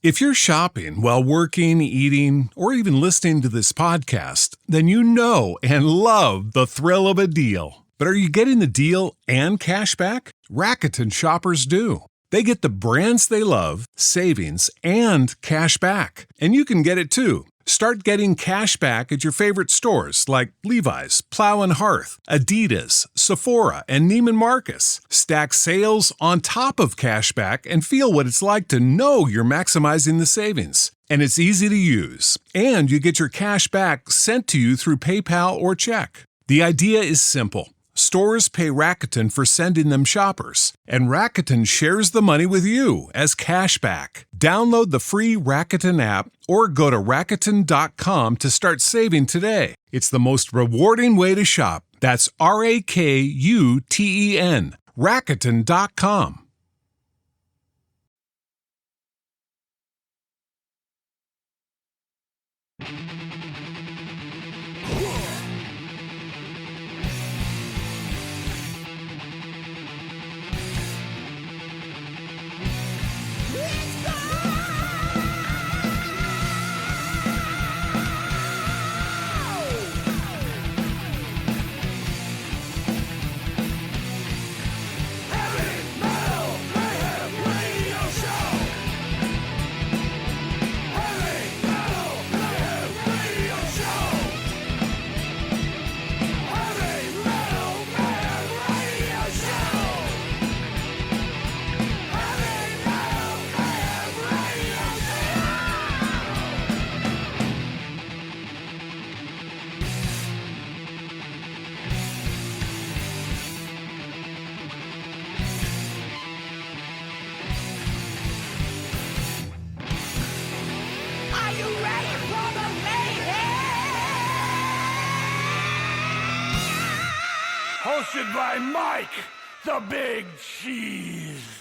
If you're shopping while working, eating, or even listening to this podcast, then you know and love the thrill of a deal. But are you getting the deal and cash back? Rakuten shoppers do. They get the brands they love, savings, and cash back. And you can get it too. Start getting cash back at your favorite stores like Levi's, Plow and Hearth, Adidas, Sephora, and Neiman Marcus. Stack sales on top of cash back and feel what it's like to know you're maximizing the savings. And it's easy to use. And you get your cash back sent to you through PayPal or check. The idea is simple. Stores pay Rakuten for sending them shoppers, and Rakuten shares the money with you as cash back. Download the free Rakuten app or go to Rakuten.com to start saving today. It's the most rewarding way to shop. That's Rakuten. Rakuten.com. Hosted by Mike, the Big Cheese.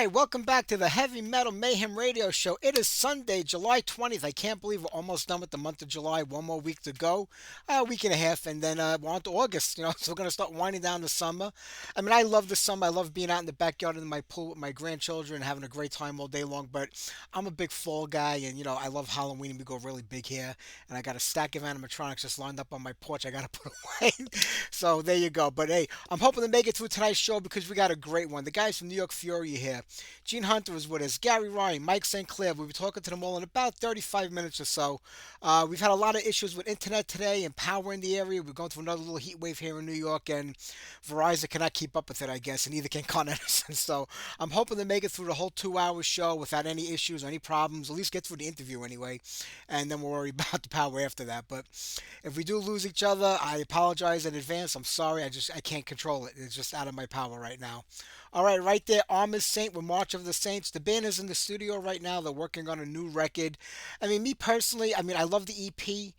right, welcome back to the Heavy Metal Mayhem Radio Show. It is Sunday, July 20th. I can't believe we're almost done with the month of July. One more week to go, a week and a half, and then we're on to August. So we're gonna start winding down the summer. I mean, I love the summer. I love being out in the backyard in my pool with my grandchildren, having a great time all day long. But I'm a big fall guy, and I love Halloween. We go really big here, and I got a stack of animatronics just lined up on my porch. I gotta put away. So there you go. But hey, I'm hoping to make it through tonight's show because we got a great one. The guys from New York Fury are here. Gene Hunter is with us. Gary Ryan, Mike Sinclair. We'll be talking to them all in about 35 minutes or so. We've had a lot of issues with internet today and power in the area. We're going through another little heat wave here in New York, and Verizon cannot keep up with it, I guess, and neither can Con Edison. So I'm hoping to make it through the whole 2 hour show without any issues or any problems. At least get through the interview anyway, and then we'll worry about the power after that. But if we do lose each other, I apologize in advance. I'm sorry. I can't control it. It's just out of my power right now. All right there, Armored Saint with March of the Saints. The band is in the studio right now. They're working on a new record. I mean, me personally, I love the EP,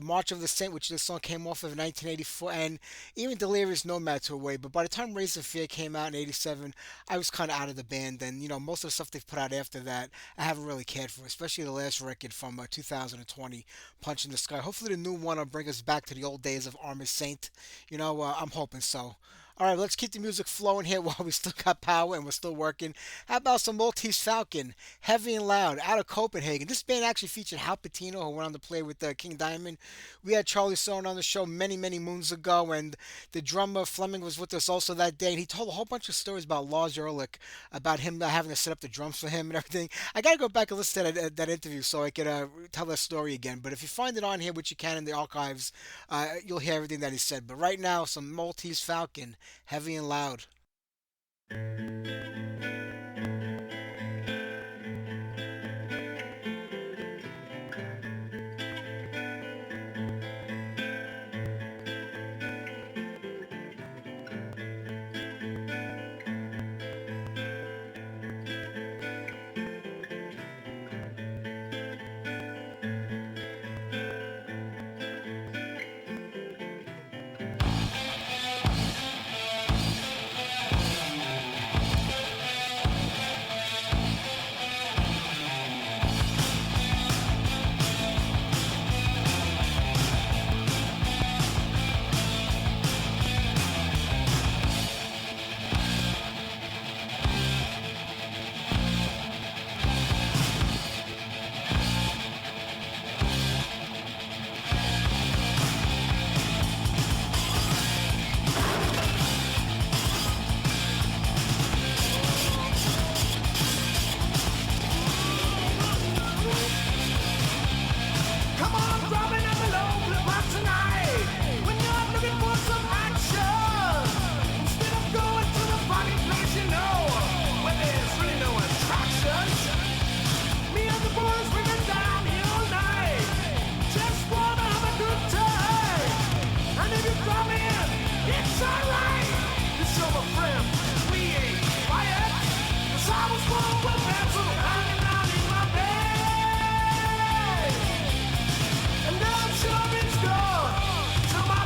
March of the Saint, which this song came off of in 1984, and even Delirious Nomad to a way. But by the time Raise the Fear came out in 87, I was kind of out of the band. And, most of the stuff they've put out after that, I haven't really cared for, especially the last record from 2020, Punch in the Sky. Hopefully the new one will bring us back to the old days of Armored Saint. I'm hoping so. All right, let's keep the music flowing here while we still got power and we're still working. How about some Maltese Falcon, Heavy and Loud, out of Copenhagen. This band actually featured Hal Patino, who went on to play with King Diamond. We had Charlie Soane on the show many, many moons ago, and the drummer Fleming was with us also that day, and he told a whole bunch of stories about Lars Ulrich, about him having to set up the drums for him and everything. I got to go back and listen to that interview so I could tell that story again. But if you find it on here, which you can in the archives, you'll hear everything that he said. But right now, some Maltese Falcon, Heavy and Loud. And I'm sure it's gone to my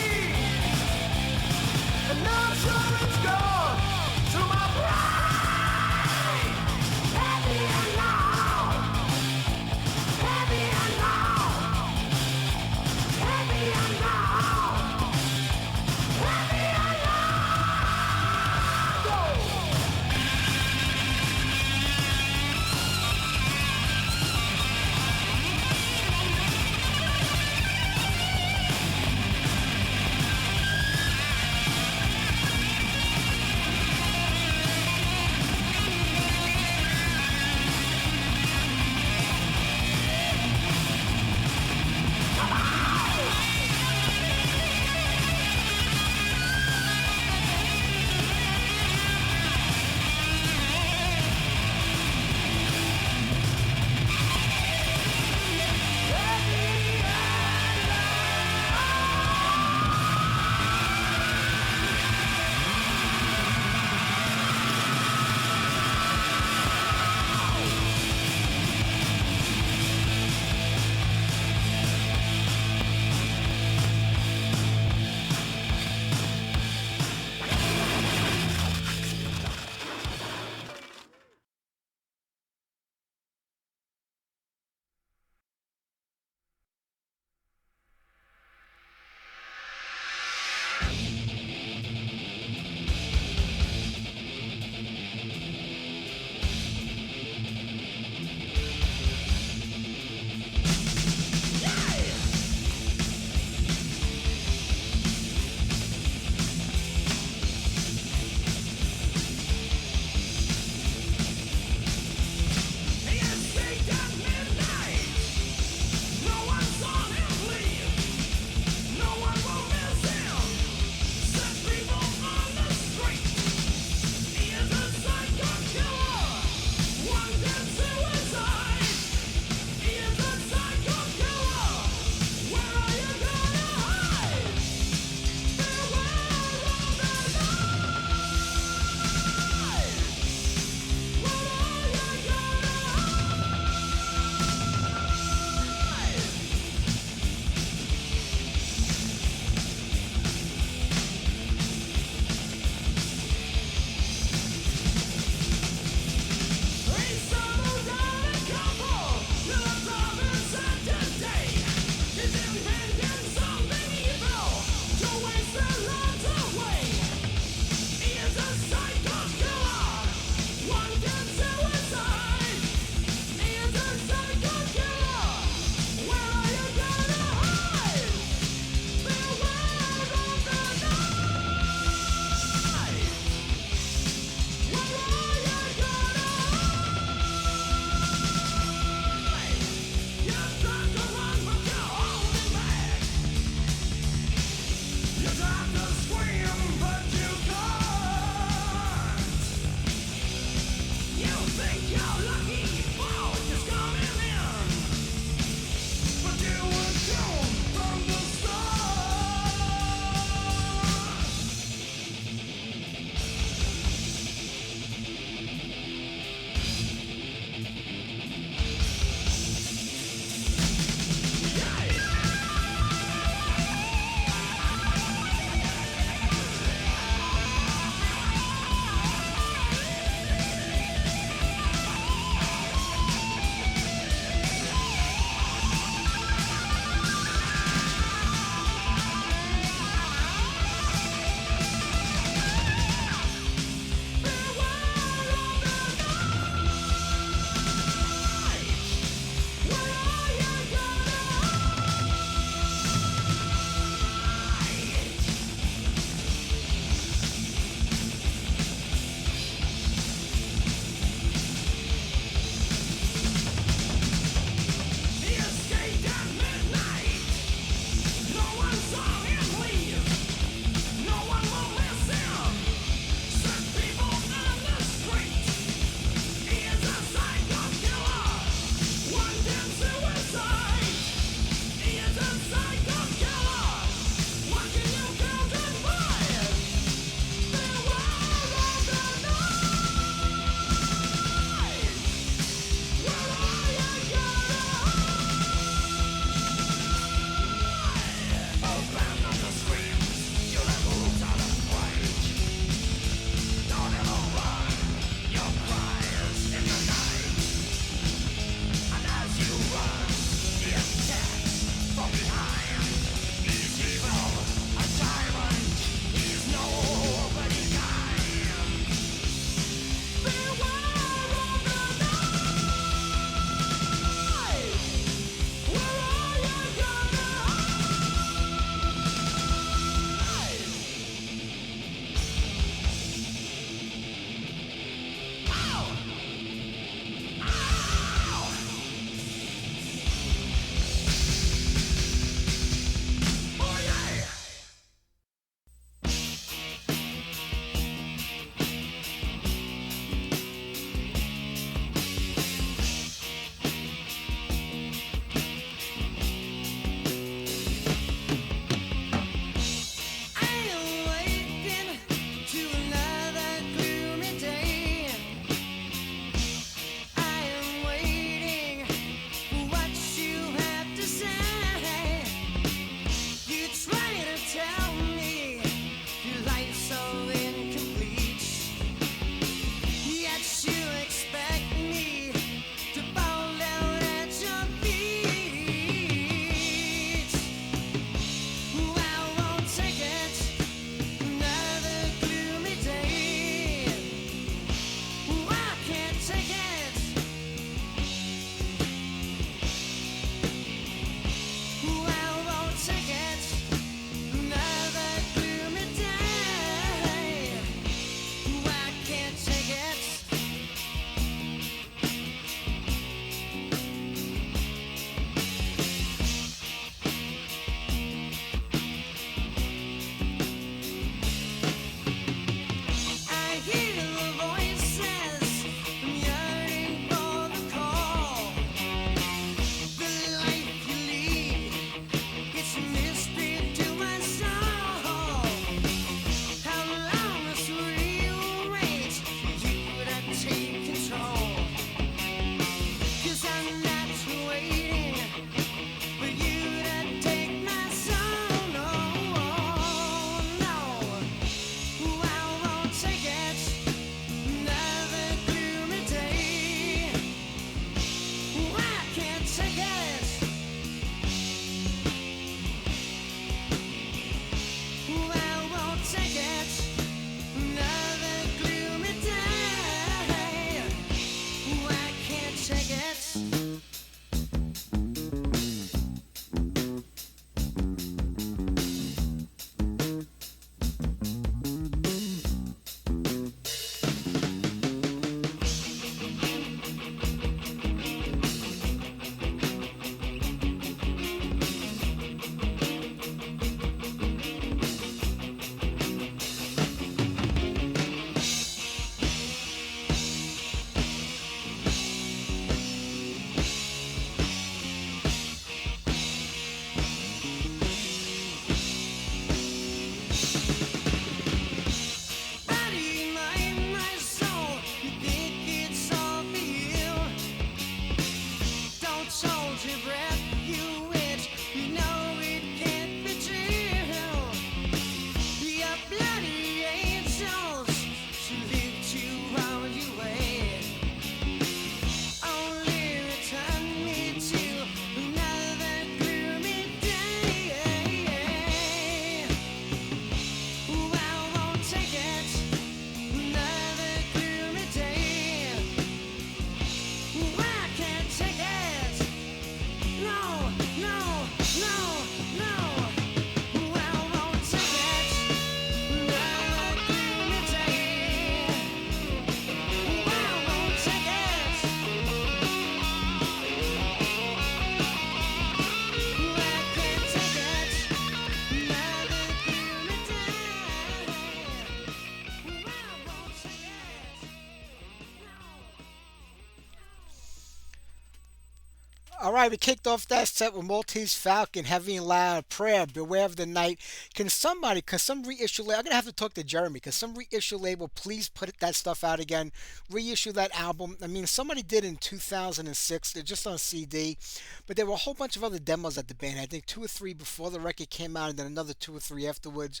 All right, we kicked off that set with Maltese Falcon, Heavy and Loud, Prayer, Beware of the Night. Can some reissue label, I'm going to have to talk to Jeremy, can some reissue label please put that stuff out again? Reissue that album. I mean, somebody did in 2006, they're just on CD, but there were a whole bunch of other demos that the band had. I think two or three before the record came out, and then another two or three afterwards.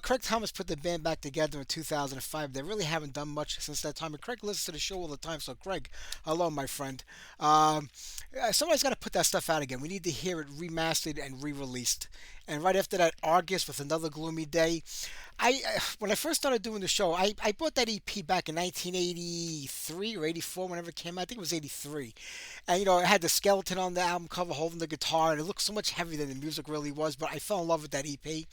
Craig Thomas put the band back together in 2005. They really haven't done much since that time, and Craig listens to the show all the time, so Craig, hello, my friend. Somebody's got to put that stuff out again. We need to hear it remastered and re-released. And right after that, Argus with Another Gloomy Day. When I first started doing the show, I bought that EP back in 1983 or 84, whenever it came out. I think it was 83. And, it had the skeleton on the album cover holding the guitar, and it looked so much heavier than the music really was, but I fell in love with that EP, and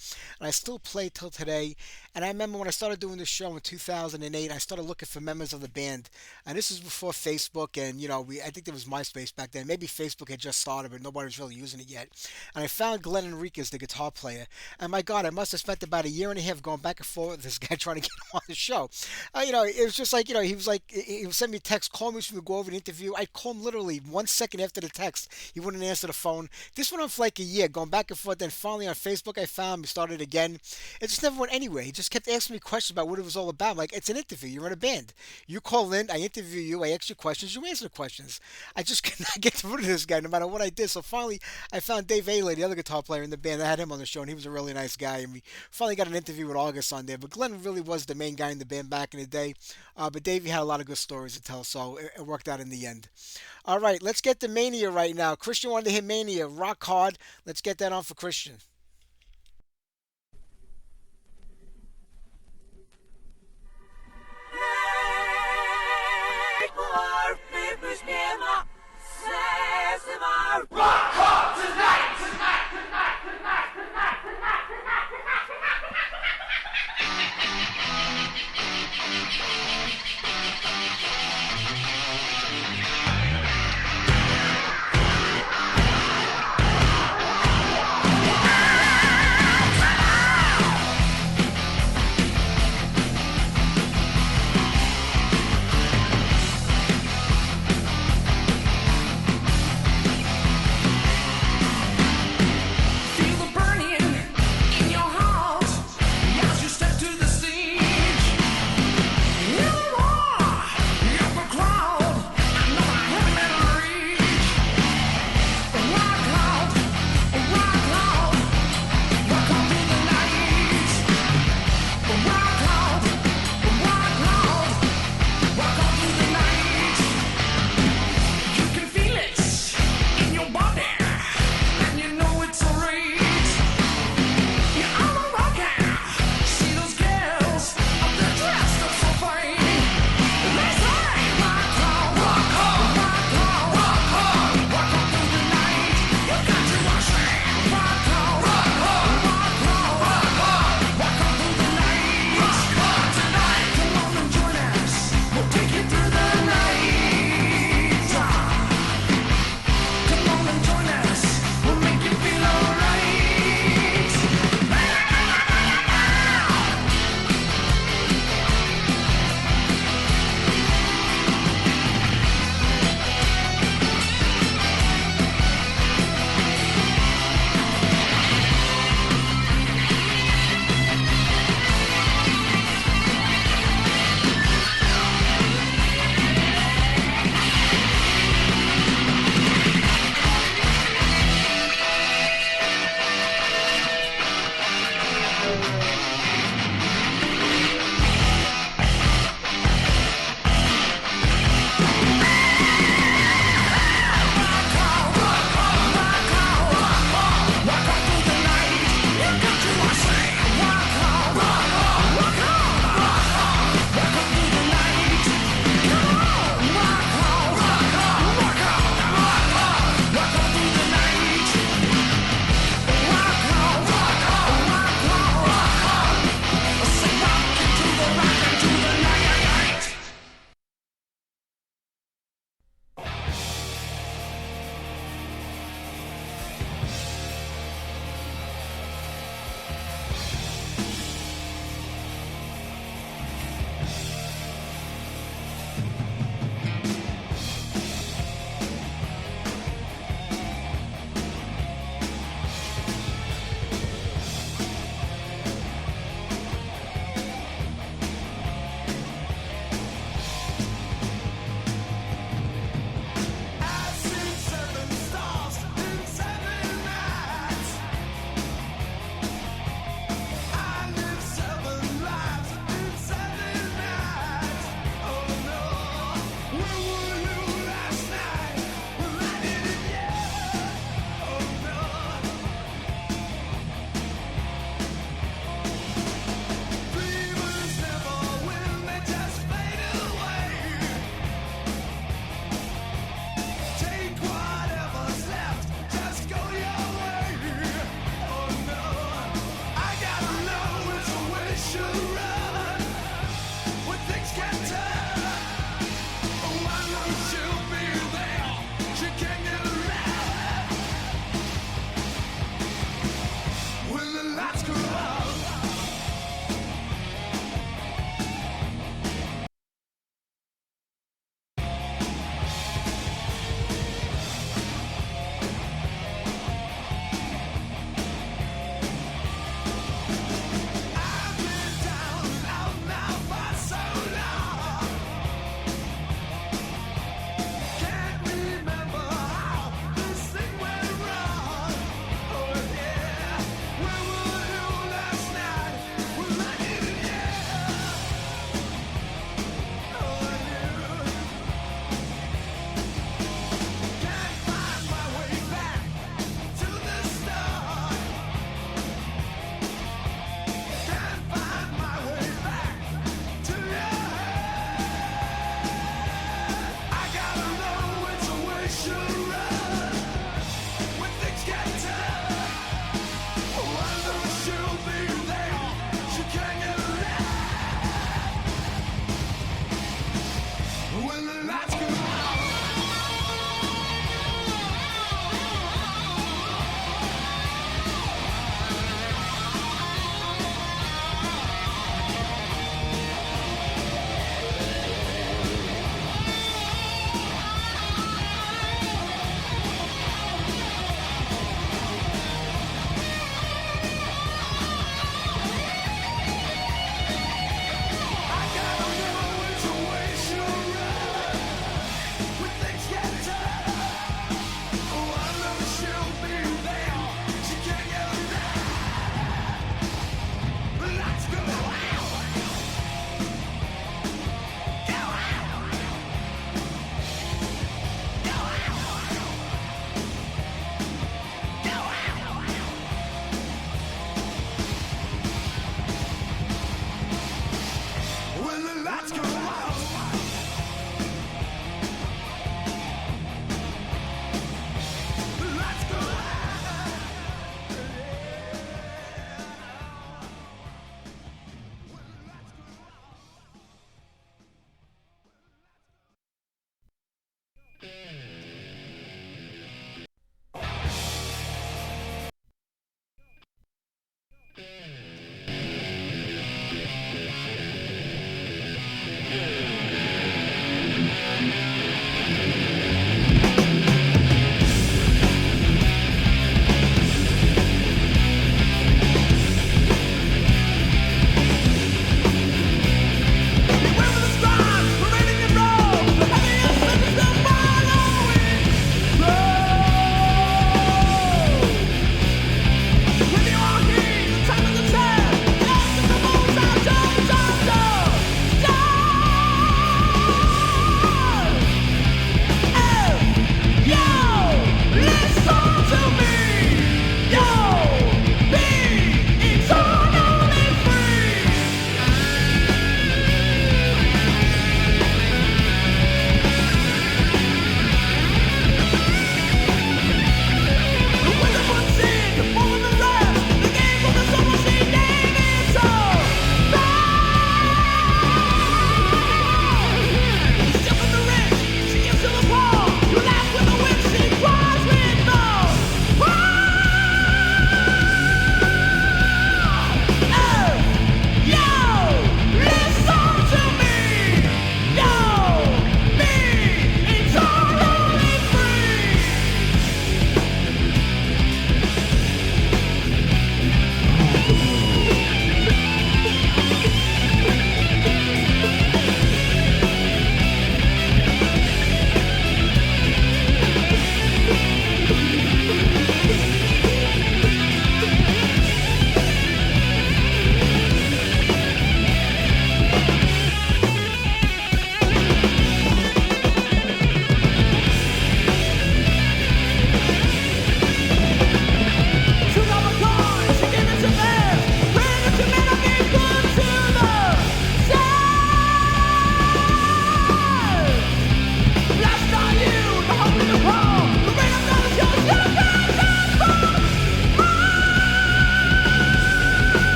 I still play it till today. And I remember when I started doing the show in 2008, I started looking for members of the band, and this was before Facebook, and, I think there was MySpace back then. Maybe Facebook had just started, but nobody was really using it yet. And I found Glenn Enriquez, the guitar player, and my God, I must have spent about a year and a half going back and forth with this guy trying to get him on the show. It was just like, he would send me a text, call me so we would go over an interview. I'd call him literally 1 second after the text. He wouldn't answer the phone. This went on for like a year, going back and forth. Then finally on Facebook, I found him. We started again. It just never went anywhere. He just kept asking me questions about what it was all about. I'm like, it's an interview. You're in a band. You call in, I interview you, I ask you questions, you answer the questions. I just could not get through to this guy no matter what I did. So finally, I found Dave Ailey, the other guitar player in the band. I had him on the show, and he was a really nice guy. And we finally got an interview with August on there. But Glenn really was the main guy in the band back in the day. But Davey had a lot of good stories to tell, so it worked out in the end. All right, let's get to Mania right now. Christian wanted to hit Mania, rock hard. Let's get that on for Christian. Rock hard tonight, tonight, tonight, tonight, tonight, tonight, tonight, tonight, tonight.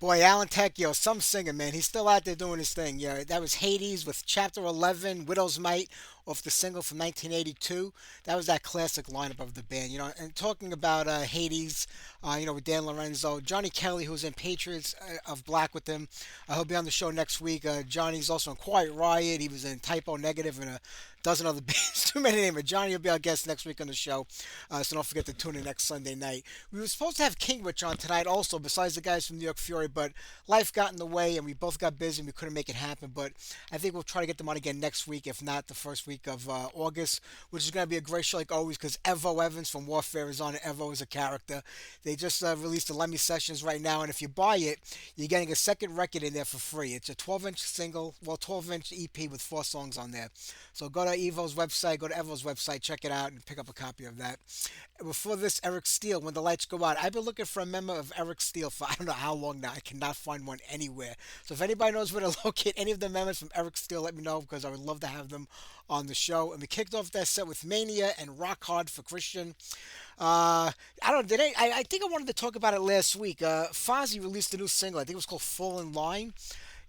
Boy, Alan Tech, some singer, man. He's still out there doing his thing. Yeah, that was Hades with Chapter 11, Widow's Might, off the single from 1982. That was that classic lineup of the band, And talking about Hades, with Dan Lorenzo, Johnny Kelly, who's in Patriots of Black with him. He'll be on the show next week. Johnny's also in Quiet Riot. He was in Typo Negative and a dozen other bands. Too many names. But Johnny will be our guest next week on the show. So don't forget to tune in next Sunday night. We were supposed to have Kingwitch on tonight also, besides the guys from New York Fury, but life got in the way and we both got busy and we couldn't make it happen. But I think we'll try to get them on again next week, if not the first week of August, which is going to be a great show like always because Evo Evans from Warfare is on it. Evo is a character. They just released the Lemmy Sessions right now, and if you buy it, you're getting a second record in there for free. It's a 12-inch single, 12-inch EP with 4 songs on there. So go to Evo's website, go to Evo's website, check it out, and pick up a copy of that. Before this, Eric Steele, When the Lights Go Out. I've been looking for a member of Eric Steele for I don't know how long now. I cannot find one anywhere. So if anybody knows where to locate any of the members from Eric Steele, let me know because I would love to have them on the show. And we kicked off that set with Mania and Rock Hard for Christian. I don't. Did I think I wanted to talk about it last week. Fozzy released a new single. I think it was called "Fall in Line."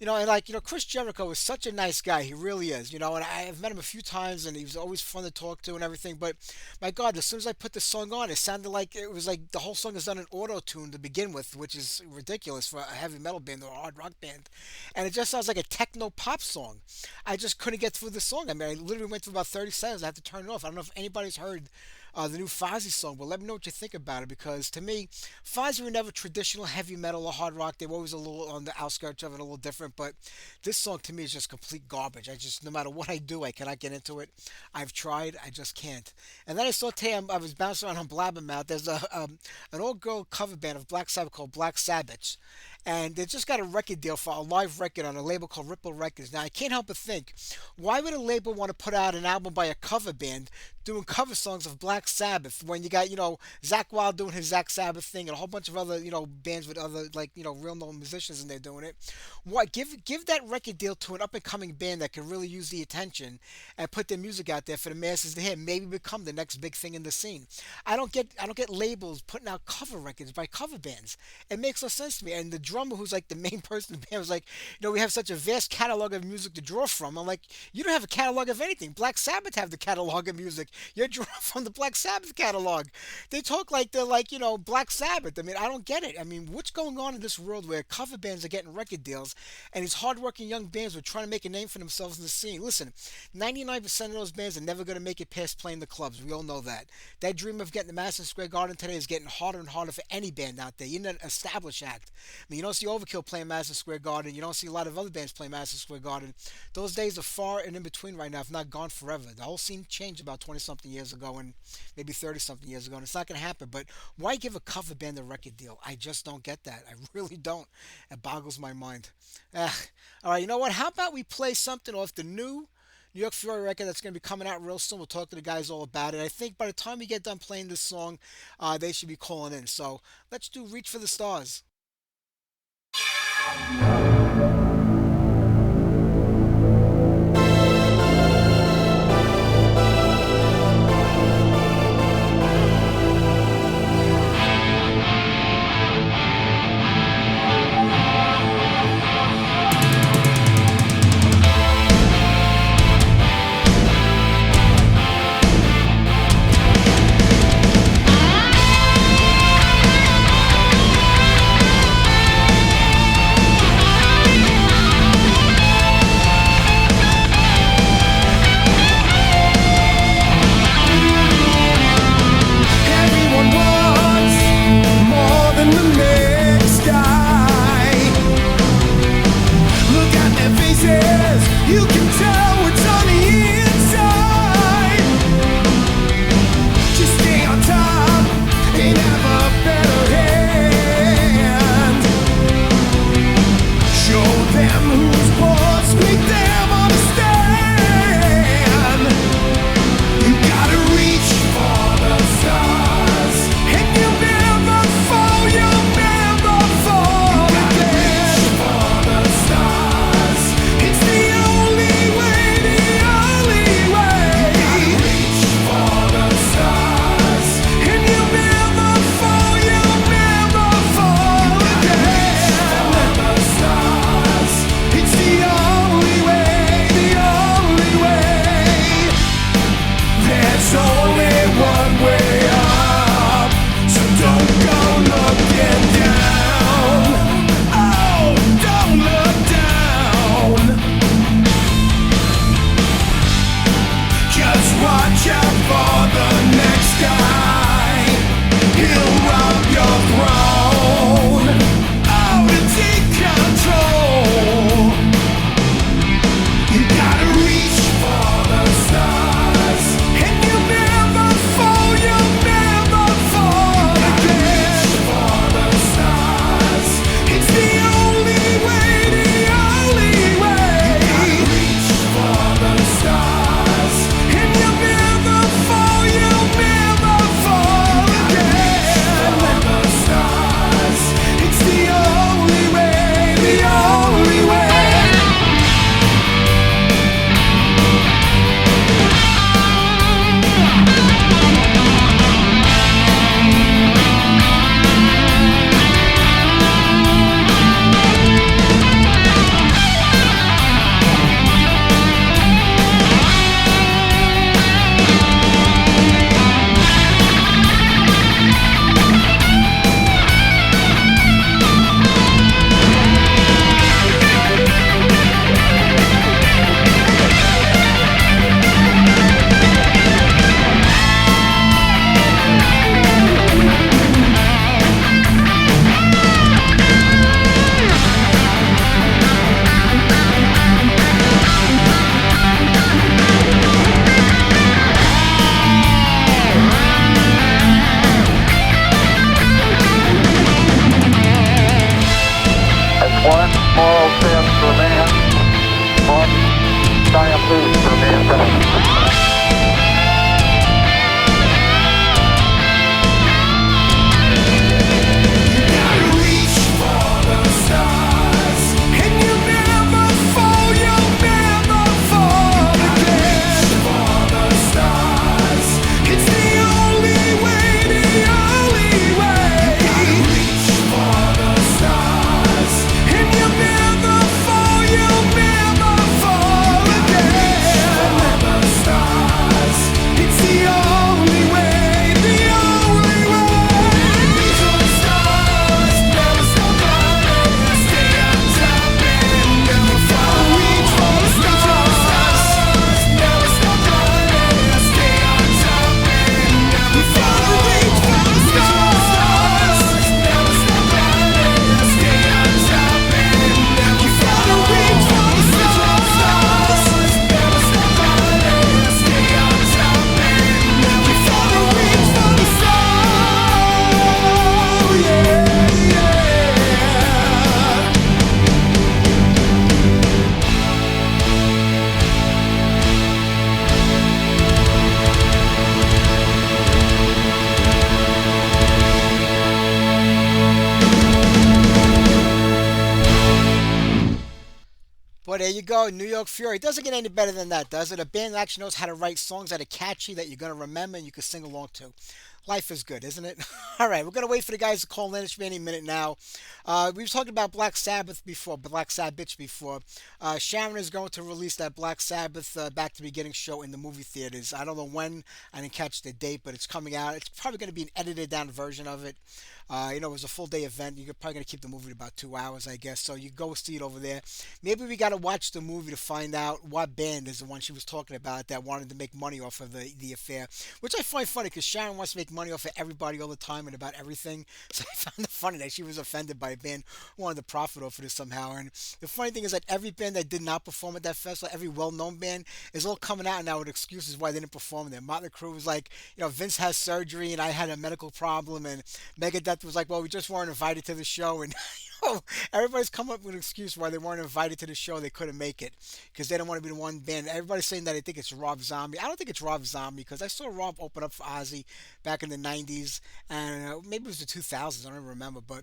And Chris Jericho is such a nice guy. He really is. And I've met him a few times, and he was always fun to talk to and everything. But my God, as soon as I put the song on, it sounded like it was like the whole song is done in auto tune to begin with, which is ridiculous for a heavy metal band or a hard rock band. And it just sounds like a techno pop song. I just couldn't get through the song. I mean, I literally went through about 30 seconds. I had to turn it off. I don't know if anybody's heard the new Fozzy song, but let me know what you think about it because to me, Fozzy were never traditional heavy metal or hard rock. They were always a little on the outskirts of it, a little different. But this song to me is just complete garbage. No matter what I do, I cannot get into it. I've tried, I just can't. And then I saw today, I was bouncing around on Blabbermouth. There's an old girl cover band of Black Sabbath called Black Sabbath. And they just got a record deal for a live record on a label called Ripple Records. Now, I can't help but think, why would a label want to put out an album by a cover band doing cover songs of Black Sabbath when you got, Zach Wild doing his Zach Sabbath thing and a whole bunch of other, bands with other, real known musicians and they're doing it. Why give that record deal to an up and coming band that can really use the attention and put their music out there for the masses to hear, maybe become the next big thing in the scene. I don't get labels putting out cover records by cover bands. It makes no sense to me. And the drummer, who's like the main person in the band, was like, we have such a vast catalog of music to draw from. I'm like, you don't have a catalog of anything. Black Sabbath have the catalog of music. You're drawing from the Black Sabbath catalog. They talk like they're like, Black Sabbath. I mean, I don't get it. I mean, what's going on in this world where cover bands are getting record deals and these hardworking young bands are trying to make a name for themselves in the scene? Listen, 99% of those bands are never going to make it past playing the clubs. We all know that. That dream of getting to Madison Square Garden today is getting harder and harder for any band out there. You need an established act. I mean, you don't see Overkill playing Madison Square Garden. You don't see a lot of other bands playing Madison Square Garden. Those days are far and in between right now, if not gone forever. The whole scene changed about 20-something years ago and maybe 30-something years ago, and it's not going to happen. But why give a cover band a record deal? I just don't get that. I really don't. It boggles my mind. All right, you know what? How about we play something off the new New York Fury record that's going to be coming out real soon. We'll talk to the guys all about it. I think by the time we get done playing this song, they should be calling in. So let's do Reach for the Stars. Thank One small step for man, one giant leap for mankind. Well, there you go, New York Fury. It doesn't get any better than that, does it? A band that actually knows how to write songs that are catchy that you're going to remember and you can sing along to. Life is good, isn't it? All right, we're going to wait for the guys to call in. It should be any minute now. We've talked about Black Sabbath before, Black Sabbath before. Sharon is going to release that Black Sabbath Back to the Beginning show in the movie theaters. I don't know when. I didn't catch the date, but it's coming out. It's probably going to be an edited down version of it. It was a full day event. You're probably going to keep the movie to about 2 hours, I guess. So you go see it over there. Maybe we got to watch the movie to find out what band is the one she was talking about that wanted to make money off of the affair, which I find funny because Sharon wants to make money off of everybody all the time and about everything. So I found it funny that she was offended by a band who wanted to profit off of this somehow. And the funny thing is that every band that did not perform at that festival, every well-known band, is all coming out now with excuses why they didn't perform there. Motley Crue was like, Vince has surgery and I had a medical problem, and Megadeth was like, well, we just weren't invited to the show, and everybody's come up with an excuse why they weren't invited to the show. They couldn't make it because they don't want to be the one band. Everybody's saying that they think it's Rob Zombie. I don't think it's Rob Zombie because I saw Rob open up for Ozzy back in the 90s, and maybe it was the 2000s. I don't remember, but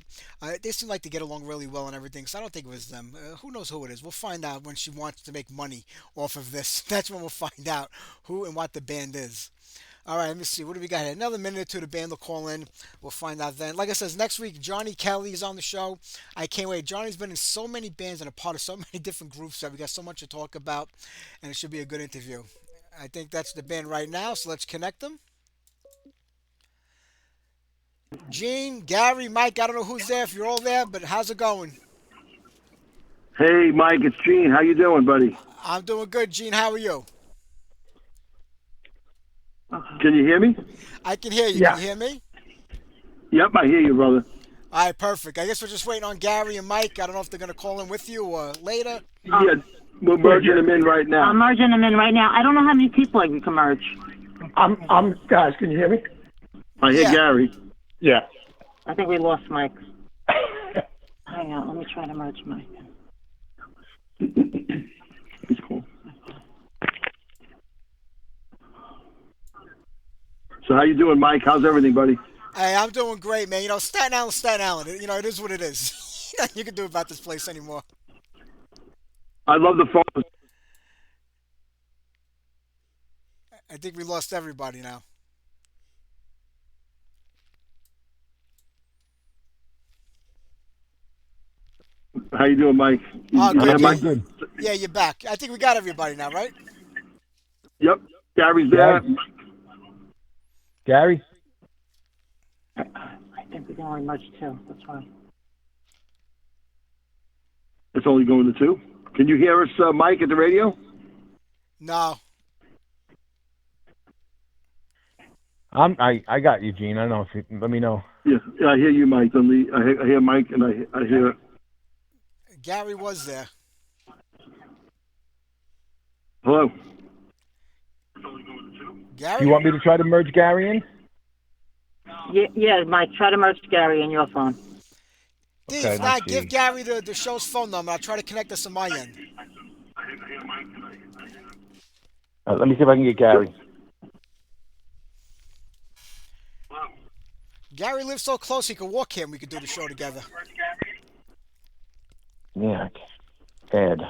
they seem like to get along really well and everything, so I don't think it was them. Who knows who it is? We'll find out when she wants to make money off of this. That's when we'll find out who and what the band is. All right, let me see. What do we got here? Another minute or two, the band will call in. We'll find out then. Like I said, next week, Johnny Kelly is on the show. I can't wait. Johnny's been in so many bands and a part of so many different groups that we got so much to talk about, and it should be a good interview. I think that's the band right now, so let's connect them. Gene, Gary, Mike, I don't know who's there, if you're all there, but how's it going? Hey, Mike, it's Gene. How you doing, buddy? I'm doing good, Gene. How are you? Can you hear me? I can hear you. Yeah. Can you hear me? Yep, I hear you, brother. All right, perfect. I guess we're just waiting on Gary and Mike. I don't know if they're going to call in with you or later. Yeah, we're merging them in right now. I'm merging them in right now. I don't know how many people we can merge. I'm guys, can you hear me? I hear Yeah. Gary. Yeah. I think we lost Mike. Hang on, let me try to merge Mike. He's cool. So how you doing, Mike? How's everything, buddy? Hey, I'm doing great, man. Staten Island, Staten Island. It is what it is. Nothing you can do about this place anymore. I love the phone. I think we lost everybody now. How you doing, Mike? Oh, You good, there, good. Mike? Good. Yeah, you're back. I think we got everybody now, right? Yep. Gary's there. Gary? I think we can only merge two. That's why. It's only going to two. Can you hear us, Mike, at the radio? No. I got you, Gene. I don't know if you let me know. Yeah, I hear you, Mike. I hear Mike, and I hear. Gary was there. Hello. Gary? You want me to try to merge Gary in? Yeah, Mike, try to merge Gary in your phone. D, Okay, if let's not, give see. Gary the show's phone number. I'll try to connect us on my end. Let me see if I can get Gary. Gary lives so close he could walk here and we could do the show together. Yeah. Ed.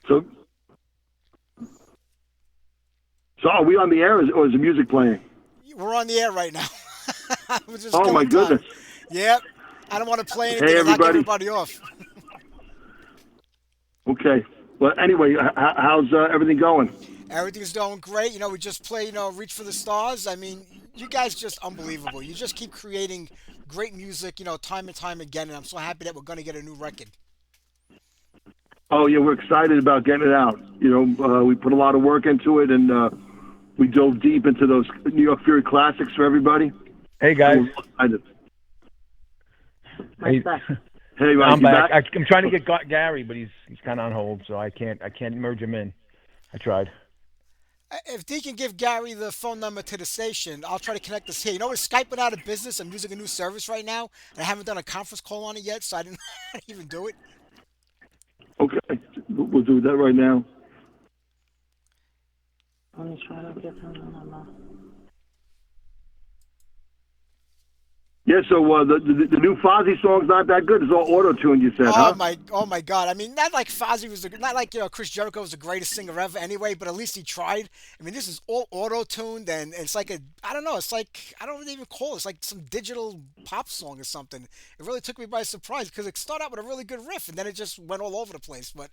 So are we on the air, or is the music playing? We're on the air right now. We're just Oh my killing time. goodness! Yep. I don't want to play anything Hey, and knock everybody. everybody off. Okay. Well, anyway, how's everything going? Everything's going great. You know, we just play, Reach for the Stars. I mean, you guys just unbelievable. You just keep creating great music, time and time again. And I'm so happy that we're going to get a new record. Oh yeah, we're excited about getting it out. We put a lot of work into it, and we dove deep into those New York Fury classics for everybody. Hey guys. We're excited. Hey, Hey, Mike, I'm you back. back? I'm trying to get Gary, but he's kind of on hold, so I can't merge him in. I tried. If D can give Gary the phone number to the station, I'll try to connect us here. You know, we're Skyping out of business. I'm using a new service right now, and I haven't done a conference call on it yet, so I didn't even do it. Okay, we'll do that right now. Let me try to get him the number. Yeah, so the new Fozzy song's not that good. It's all auto-tuned, you said, huh? Oh my God! I mean, not like Fozzy was not like Chris Jericho was the greatest singer ever anyway, but at least he tried. I mean, this is all auto-tuned, and it's like I don't know. It's like I don't even call it. It's like some digital pop song or something. It really took me by surprise because it started out with a really good riff, and then it just went all over the place. But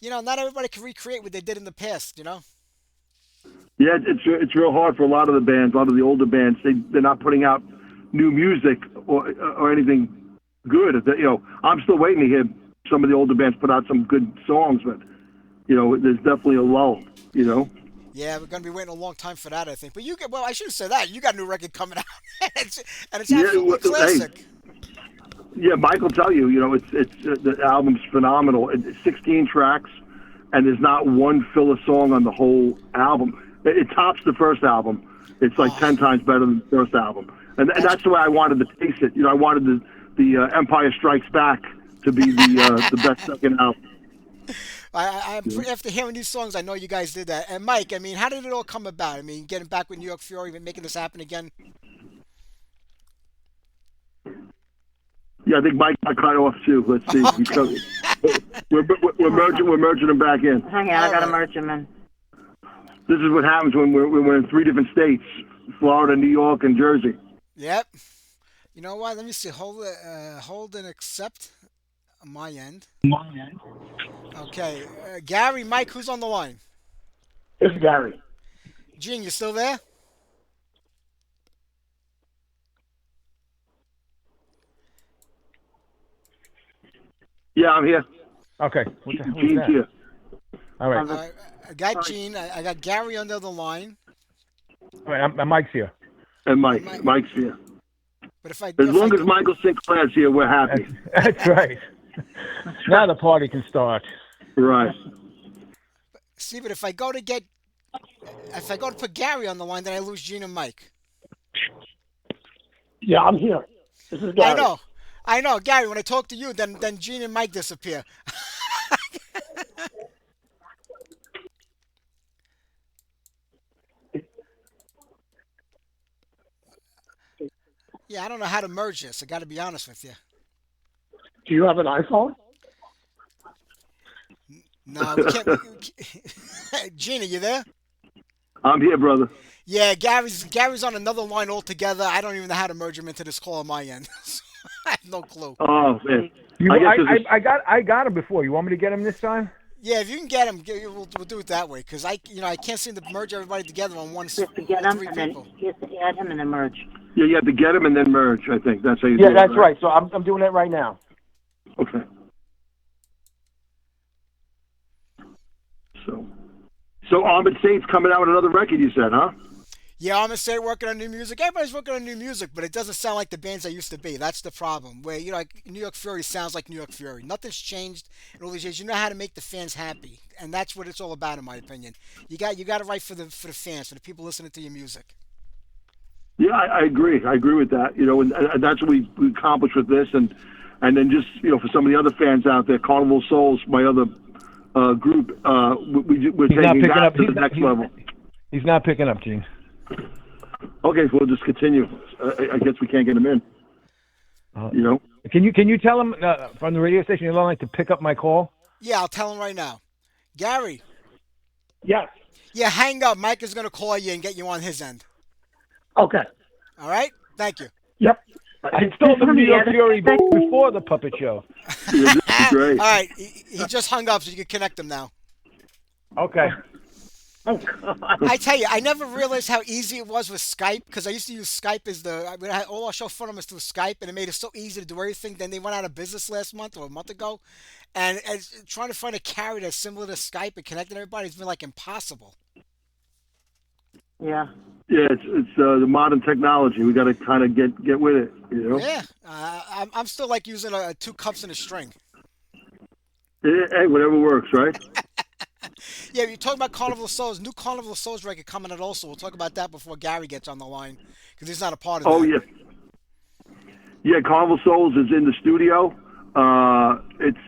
not everybody can recreate what they did in the past. Yeah, it's real hard for a lot of the bands, a lot of the older bands. They're not putting out new music or anything good. I'm still waiting to hear some of the older bands put out some good songs, but there's definitely a lull. Yeah, we're gonna be waiting a long time for that, I think. But I shouldn't say that. You got a new record coming out, and it's Yeah, absolutely classic. Yeah, Mike will tell you. The album's phenomenal. It's 16 tracks, and there's not one filler song on the whole album. It tops the first album. It's like 10 times better than the first album. And that's the way I wanted to taste it. I wanted the Empire Strikes Back to be the best second album. After hearing these songs, I know you guys did that. And Mike, I mean, how did it all come about? I mean, getting back with New York Fury, making this happen again. Yeah, I think Mike got cut off too. Let's see. Okay. We're merging them back in. Hang on, I gotta merge him in. This is what happens when we're in 3 different states: Florida, New York, and Jersey. Yep. You know what? Let me see. Hold and accept on my end. Okay. Gary, Mike, who's on the line? It's Gary. Gene, you still there? Yeah, I'm here. Okay. Who's Gene's that? here. All right. I got Gene. I got Gary under the line. All right. I'm Mike's here. And Mike's here. But if I As long as Michael Sinclair's here, we're happy. That's right. Now the party can start. Right. see, but if I go to put Gary on the line, then I lose Gene and Mike. Yeah, I'm here. This is Gary. I know, Gary. When I talk to you, then Gene and Mike disappear. Yeah, I don't know how to merge this. I got to be honest with you. Do you have an iPhone? No, we can't. Gene, are you there? I'm here, brother. Yeah, Gary's on another line altogether. I don't even know how to merge him into this call on my end. I have no clue. Oh, man. I got him before. You want me to get him this time? Yeah, if you can get him, we'll do it that way. Because I can't seem to merge everybody together on one. You have to get him, three and then people. you have to add him and then merge. Yeah, you have to get him and then merge, I think. That's how you do Yeah, it. that's right. So I'm doing that right now. Okay. So Ahmed Saint's coming out with another record, you said, huh? Yeah, I'm gonna say working on new music. Everybody's working on new music, but it doesn't sound like the bands I used to be. That's the problem. Where like New York Fury sounds like New York Fury. Nothing's changed in all these years. You know how to make the fans happy, and that's what it's all about, in my opinion. You got to write for the fans, for the people listening to your music. Yeah, I agree. I agree with that. And that's what we accomplished with this, and then just for some of the other fans out there, Carnival Souls, my other group, we're He's not taking picking that up. to the next level. He's not picking up, Gene. Okay, so we'll just continue. I guess we can't get him in. Can you tell him from the radio station you're like to pick up my call? Yeah, I'll tell him right now. Gary. Yes. Yeah, hang up. Mike is going to call you and get you on his end. Okay. All right? Thank you. Yep. I told him New York Fury before the puppet show. Yeah, this is great. All right. He just hung up, so you can connect him now. Okay. Oh, God. I tell you, I never realized how easy it was with Skype, because I used to use Skype as all our show fun was through Skype, and it made it so easy to do everything. Then they went out of business last month or a month ago, and trying to find a carrier that's similar to Skype and connecting everybody has been like impossible. Yeah. Yeah, it's the modern technology. We got to kind of get with it. Yeah, I'm still like using 2 cups and a string. Hey, whatever works, right? Yeah, you're talking about Carnival of Souls. New Carnival of Souls record coming out also. We'll talk about that before Gary gets on the line, because he's not a part of that. Oh, yeah. Yeah, Carnival Souls is in the studio.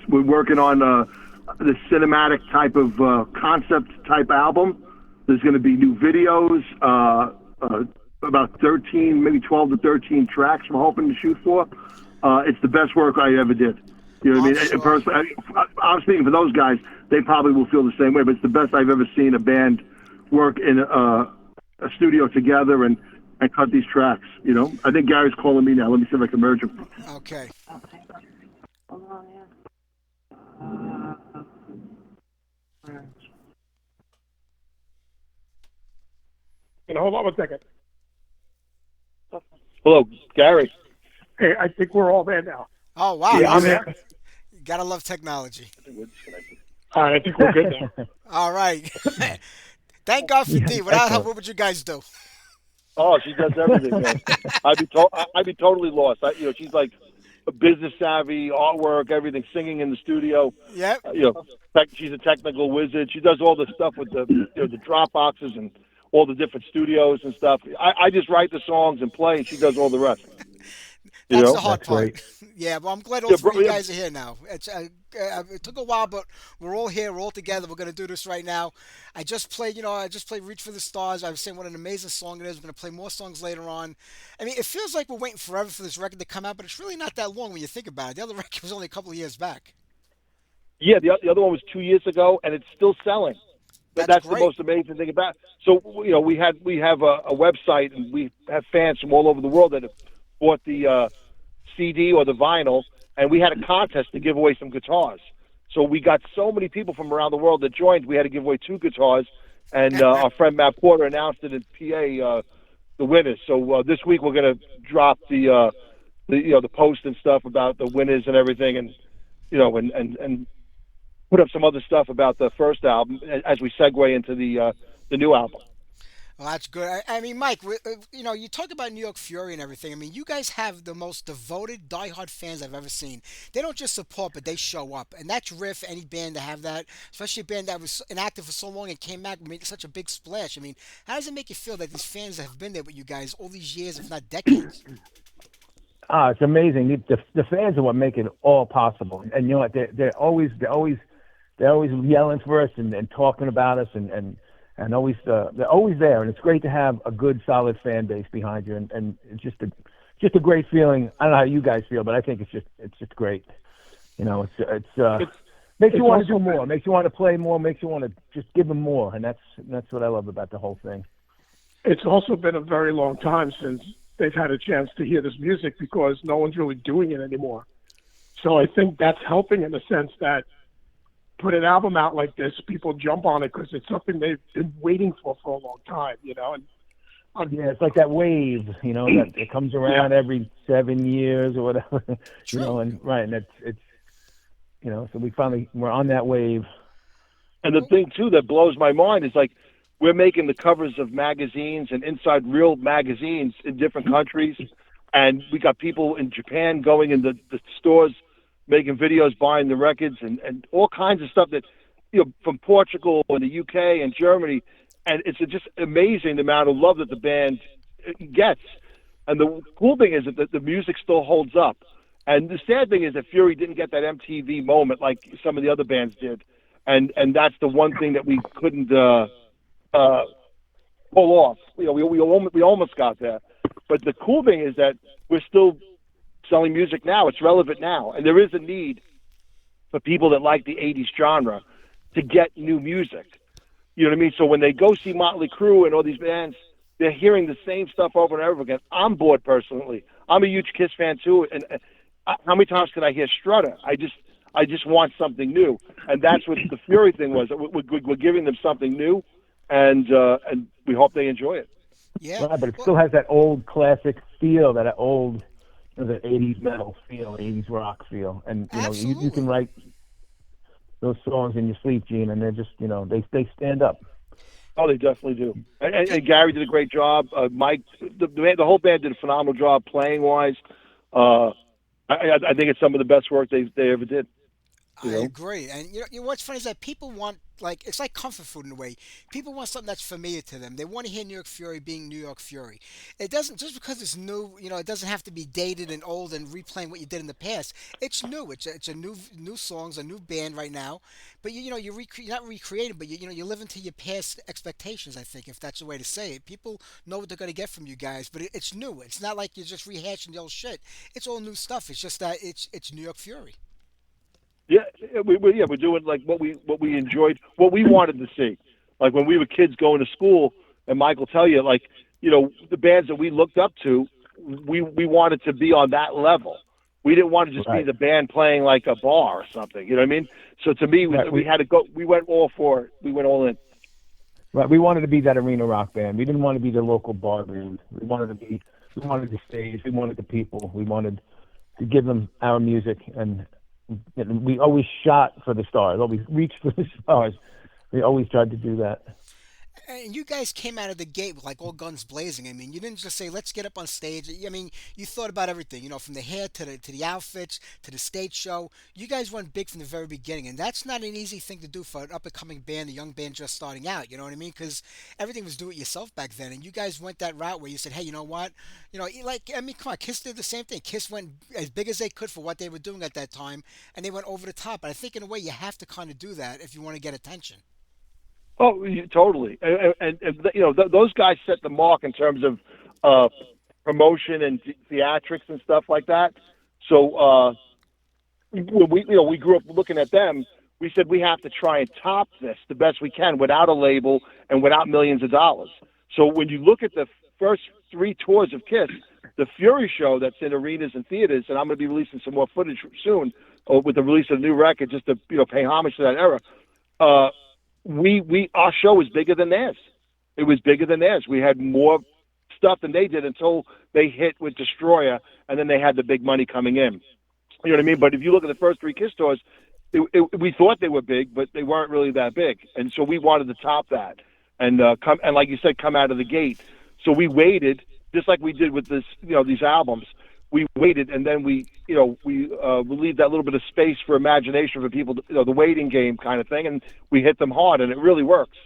We're working on the cinematic type of concept type album. There's going to be new videos, about 13, maybe 12 to 13 tracks we're hoping to shoot for. It's the best work I ever did. You know what I mean? Sure. Personally, I'm speaking for those guys. They probably will feel the same way, but it's the best I've ever seen a band work in a studio together and cut these tracks. I think Gary's calling me now. Let me see if I can merge him. Okay. Okay. Hold on, yeah. Hold on 1 second. Hello, Gary. Hey, I think we're all there now. Oh, wow. Yeah, I'm there. You gotta love technology. All right, I think we're good now. All right. Thank God for D. Without her, what would you guys do? Oh, she does everything, man. I'd be totally lost. She's like a business savvy, artwork, everything, singing in the studio. Yep. She's a technical wizard. She does all the stuff with the drop boxes and all the different studios and stuff. I just write the songs and play, and she does all the rest. That's the hard part. Great. Yeah, well, I'm glad all three of you guys are here now. It took a while, but we're all here. We're all together. We're going to do this right now. I just played Reach for the Stars. I was saying what an amazing song it is. We're going to play more songs later on. I mean, it feels like we're waiting forever for this record to come out, but it's really not that long when you think about it. The other record was only a couple of years back. Yeah, the other one was 2 years ago, and it's still selling. That's the most amazing thing about it. So, we have a website, and we have fans from all over the world that have bought the CD or the vinyl, and we had a contest to give away some guitars. So we got so many people from around the world that joined, we had to give away 2 guitars, and our friend Matt Porter announced it in PA, the winners. So this week we're going to drop the post and stuff about the winners and everything, and and put up some other stuff about the first album as we segue into the new album. Well, that's good. I mean, Mike, you talk about New York Fury and everything. I mean, you guys have the most devoted, diehard fans I've ever seen. They don't just support, but they show up. And that's rare for any band to have that, especially a band that was inactive for so long and came back and made such a big splash. I mean, how does it make you feel that these fans have been there with you guys all these years, if not decades? It's amazing. The fans are what make it all possible. And you know what? They're always yelling for us and talking about us and always they're always there, and it's great to have a good, solid fan base behind you, and it's just a great feeling. I don't know how you guys feel, but I think it's just great. It's makes you want to do more, makes you want to play more, makes you want to just give them more, and that's what I love about the whole thing. It's also been a very long time since they've had a chance to hear this music because no one's really doing it anymore. So I think that's helping in the sense that put an album out like this, people jump on it because it's something they've been waiting for a long time, And yeah, it's like that wave, that it comes around every 7 years or whatever, and it's so we're on that wave. And the thing too that blows my mind is like we're making the covers of magazines and inside real magazines in different countries, and we got people in Japan going in the stores, making videos, buying the records, and all kinds of stuff that, from Portugal and the UK and Germany. And it's just amazing the amount of love that the band gets. And the cool thing is that the music still holds up. And the sad thing is that Fury didn't get that MTV moment like some of the other bands did. And that's the one thing that we couldn't pull off. We almost got there. But the cool thing is that we're still selling music now. It's relevant now. And there is a need for people that like the 80s genre to get new music. You know what I mean? So when they go see Motley Crue and all these bands, they're hearing the same stuff over and over again. I'm bored personally. I'm a huge Kiss fan too. And how many times can I hear Strutter? I just want something new. And that's what the Fury thing was. We're giving them something new, and we hope they enjoy it. Yeah. Right, but it still has that old classic feel, that old, the 80s metal feel, 80s rock feel. And, you can write those songs in your sleep, Gene, and they're just, they stand up. Oh, they definitely do. And Gary did a great job. Mike, the whole band did a phenomenal job playing-wise. I think it's some of the best work they ever did. I agree. And what's funny is that people want, it's like comfort food in a way. People want something that's familiar to them. They want to hear New York Fury being New York Fury. It doesn't, just because it's new, it doesn't have to be dated and old and replaying what you did in the past. It's new. It's a new songs, a new band right now. But you're not recreating, but you're living to your past expectations. I think, if that's the way to say it. People know what they're going to get from you guys, but it's new. It's not like you're just rehashing the old shit. It's all new stuff. It's just that it's New York Fury. Yeah, we're doing like what we enjoyed, what we wanted to see. Like when we were kids going to school, and Mike will tell you, the bands that we looked up to, we wanted to be on that level. We didn't want to just be the band playing like a bar or something. You know what I mean? So to me, we had to go. We went all for it. We went all in. Right. We wanted to be that arena rock band. We didn't want to be the local bar band. We wanted the stage. We wanted the people. We wanted to give them our music, and we always shot for the stars, always reached for the stars. We always tried to do that. And you guys came out of the gate with all guns blazing. I mean, you didn't just say, let's get up on stage. I mean, you thought about everything, from the hair to the outfits to the stage show. You guys went big from the very beginning, and that's not an easy thing to do for an up-and-coming band, a young band just starting out, you know what I mean? Because everything was do-it-yourself back then, and you guys went that route where you said, hey, you know what? Come on, Kiss did the same thing. Kiss went as big as they could for what they were doing at that time, and they went over the top. But I think, in a way, you have to kind of do that if you want to get attention. Oh, totally. And those guys set the mark in terms of promotion and theatrics and stuff like that. So when we grew up looking at them, we said we have to try and top this the best we can without a label and without millions of dollars. So when you look at the first 3 tours of Kiss, the Fury show that's in arenas and theaters, and I'm going to be releasing some more footage soon with the release of the new record, just to pay homage to that era. Our show was bigger than theirs. It was bigger than theirs. We had more stuff than they did until they hit with Destroyer, and then they had the big money coming in. You know what I mean? But if you look at the first 3 Kiss tours, we thought they were big, but they weren't really that big. And so we wanted to top that and like you said, come out of the gate. So we waited, just like we did with this, these albums. We waited, and then we leave that little bit of space for imagination for people, the waiting game kind of thing, and we hit them hard, and it really works.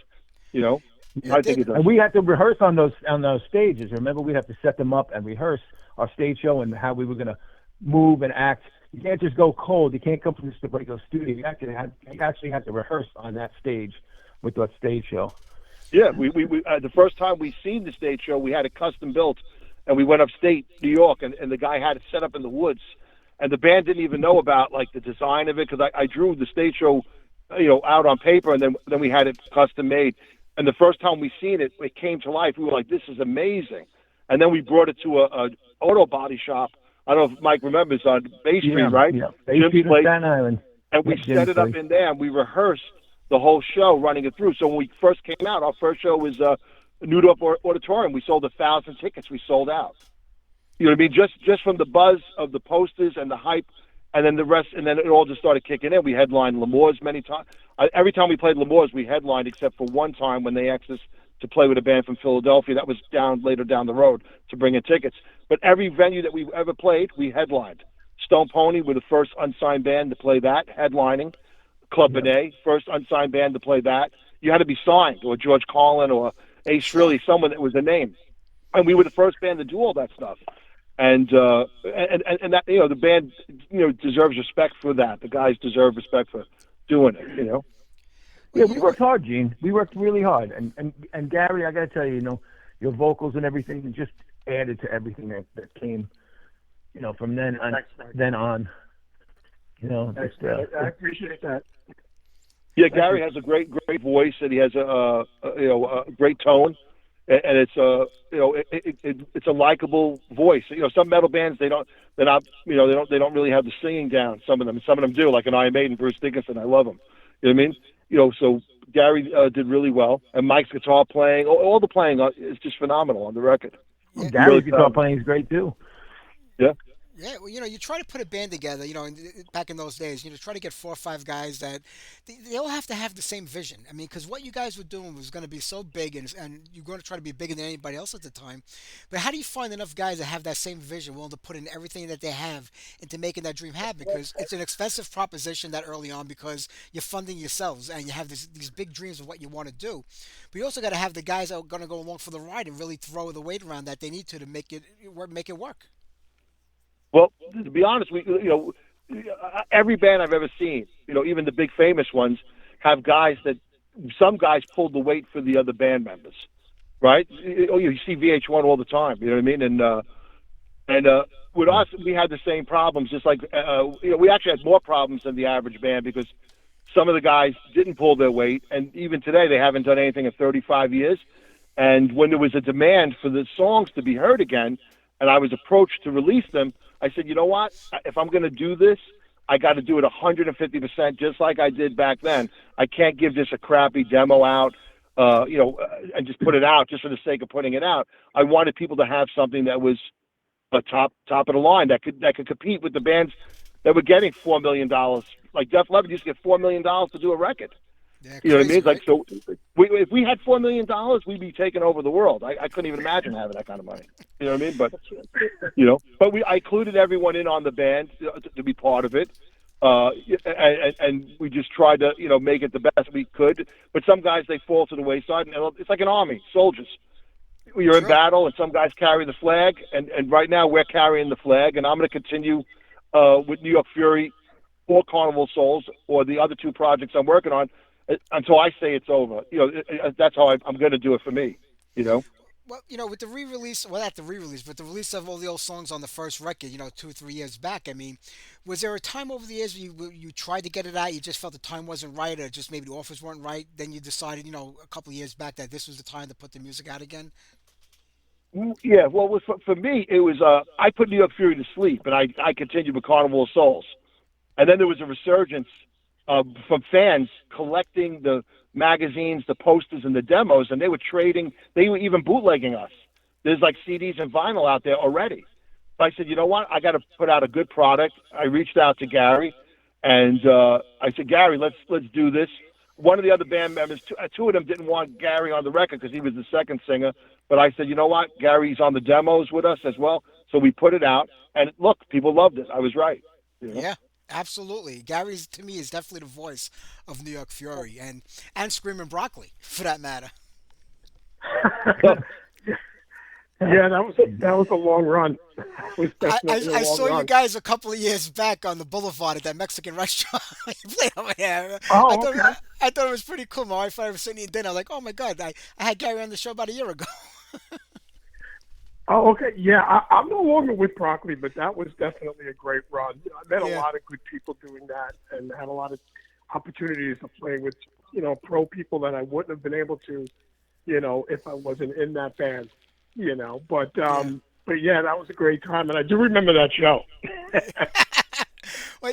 I think it does. And we had to rehearse on those stages. Remember, we had to set them up and rehearse our stage show and how we were going to move and act. You can't just go cold. You can't come from the regular studio. You actually had to rehearse on that stage with that stage show. Yeah, we the first time we seen the stage show, we had it custom built. And we went upstate New York, and the guy had it set up in the woods. And the band didn't even know about, the design of it, because I drew the stage show, out on paper, and then we had it custom made. And the first time we seen it, it came to life. We were like, this is amazing. And then we brought it to a auto body shop. I don't know if Mike remembers, on Bay Street, right? Yeah, Bay Street, Staten Island. And we set it up in there, and we rehearsed the whole show, running it through. So when we first came out, our first show was Newdorf Auditorium. We sold 1,000 tickets. We sold out. You know what I mean? Just from the buzz of the posters and the hype, and then the rest, and then it all just started kicking in. We headlined L'Amour's many times. Every time we played L'Amour's, we headlined, except for one time when they asked us to play with a band from Philadelphia. That was later down the road to bring in tickets. But every venue that we ever played, we headlined. Stone Pony were the first unsigned band to play that, headlining. Club Benet, first unsigned band to play that. You had to be signed, or George Carlin, or Ace Frehley, someone that was a name. and we were the first band to do all that stuff. And that, the band, deserves respect for that. The guys deserve respect for doing it, Yeah, we worked hard, Gene. We worked really hard. And Gary, I got to tell you, your vocals and everything just added to everything that came, from then on. I appreciate that. Yeah, Gary has a great voice, and he has a great tone, and it's it's a likable voice. Some metal bands they don't really have the singing down. Some of them do, like an Iron Maiden, Bruce Dickinson. I love him. You know what I mean? So Gary did really well, and Mike's guitar playing, all the playing is just phenomenal on the record. Yeah. Gary's guitar playing is great too. Yeah. Yeah, well, you try to put a band together, back in those days, try to get 4 or 5 guys that they all have to have the same vision. I mean, because what you guys were doing was going to be so big, and you're going to try to be bigger than anybody else at the time. But how do you find enough guys that have that same vision, willing to put in everything that they have into making that dream happen? Because it's an expensive proposition that early on, because you're funding yourselves and you have these big dreams of what you want to do. But you also got to have the guys that are going to go along for the ride and really throw the weight around that they need to make it work. Well, to be honest, every band I've ever seen, even the big famous ones, have guys that some guys pulled the weight for the other band members, right? You see VH1 all the time, you know what I mean? And with us, we had the same problems. Just like we actually had more problems than the average band because some of the guys didn't pull their weight, and even today they haven't done anything in 35 years. And when there was a demand for the songs to be heard again, and I was approached to release them, I said, you know what? If I'm going to do this, I got to do it 150%, just like I did back then. I can't give this a crappy demo out, and just put it out just for the sake of putting it out. I wanted people to have something that was a top of the line that could compete with the bands that were getting $4 million. Like Def Leppard used to get $4 million to do a record. Yeah, you know what I mean? It's right? like, so if we had $4 million, we'd be taking over the world. I couldn't even imagine having that kind of money. You know what I mean? But I included everyone in on the band to be part of it. And we just tried to, make it the best we could. But some guys, they fall to the wayside, and it's like an army, soldiers. You're in battle, and some guys carry the flag, and right now we're carrying the flag, and I'm going to continue with New York Fury or Carnival Souls or the other 2 projects I'm working on until I say it's over. That's how I'm going to do it for me, Well, with the re-release, well, not the re-release, but the release of all the old songs on the first record, 2 or 3 years back, I mean, was there a time over the years where you tried to get it out, you just felt the time wasn't right, or just maybe the offers weren't right, then you decided, a couple of years back that this was the time to put the music out again? Yeah, well, for me, it was, I put New York Fury to sleep, and I continued with Carnival of Souls. And then there was a resurgence from fans collecting the magazines, the posters, and the demos, and they were even bootlegging us. There's like CDs and vinyl out there already. So I said, you know what? I got to put out a good product. I reached out to Gary, and I said, Gary, let's do this. One of the other band members, 2 of them didn't want Gary on the record because he was the second singer. But I said, you know what? Gary's on the demos with us as well. So we put it out, and look, people loved it. I was right. Yeah. Absolutely. Gary's, to me, is definitely the voice of New York Fury and Screaming Broccoli, for that matter. Yeah, that was a long run. I saw you guys a couple of years back on the Boulevard at that Mexican restaurant. You played over there. I thought it was pretty cool. My wife and I were sitting eating dinner. I was like, oh my God, I had Gary on the show about a year ago. Oh, okay. Yeah, I'm no longer with Broccoli, but that was definitely a great run. I met a lot of good people doing that and had a lot of opportunities to play with, pro people that I wouldn't have been able to, if I wasn't in that band, But yeah, that was a great time, and I do remember that show. Well,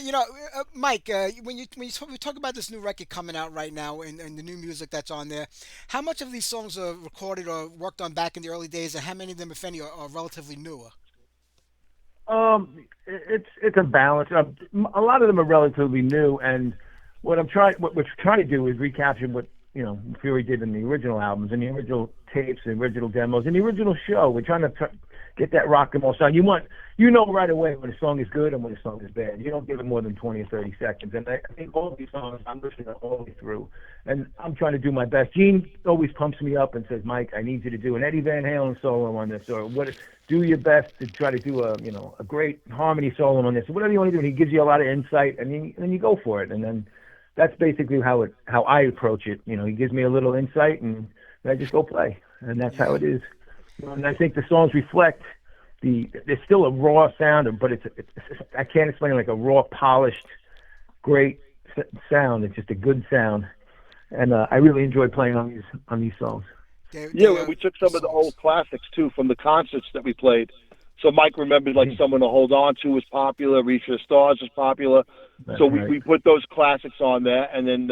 Mike, when we talk about this new record coming out right now and the new music that's on there, how much of these songs are recorded or worked on back in the early days, and how many of them, if any, are relatively newer? It's a balance. A lot of them are relatively new, and what we're trying to do is recapture what Fury did in the original albums. In the original tapes, the original demos, and the original show. We're trying to get that rock and roll sound. You know right away when a song is good and when a song is bad. You don't give it more than 20 or 30 seconds. And I think all of these songs I'm listening to all the way through, and I'm trying to do my best. Gene always pumps me up and says, "Mike, I need you to do an Eddie Van Halen solo on this, or do your best to try to do a great harmony solo on this, whatever you want to do." And he gives you a lot of insight, and then you go for it. And then that's basically how I approach it. He gives me a little insight, and I just go play, and that's how it is. And I think the songs reflect there's still a raw sound, but it's I can't explain it, like a raw, polished, great sound. It's just a good sound, and I really enjoy playing on these songs. We took some of the old classics too from the concerts that we played. So Mike remembered like Someone to Hold On To was popular, Reach for the Stars was popular. So we put those classics on there, and then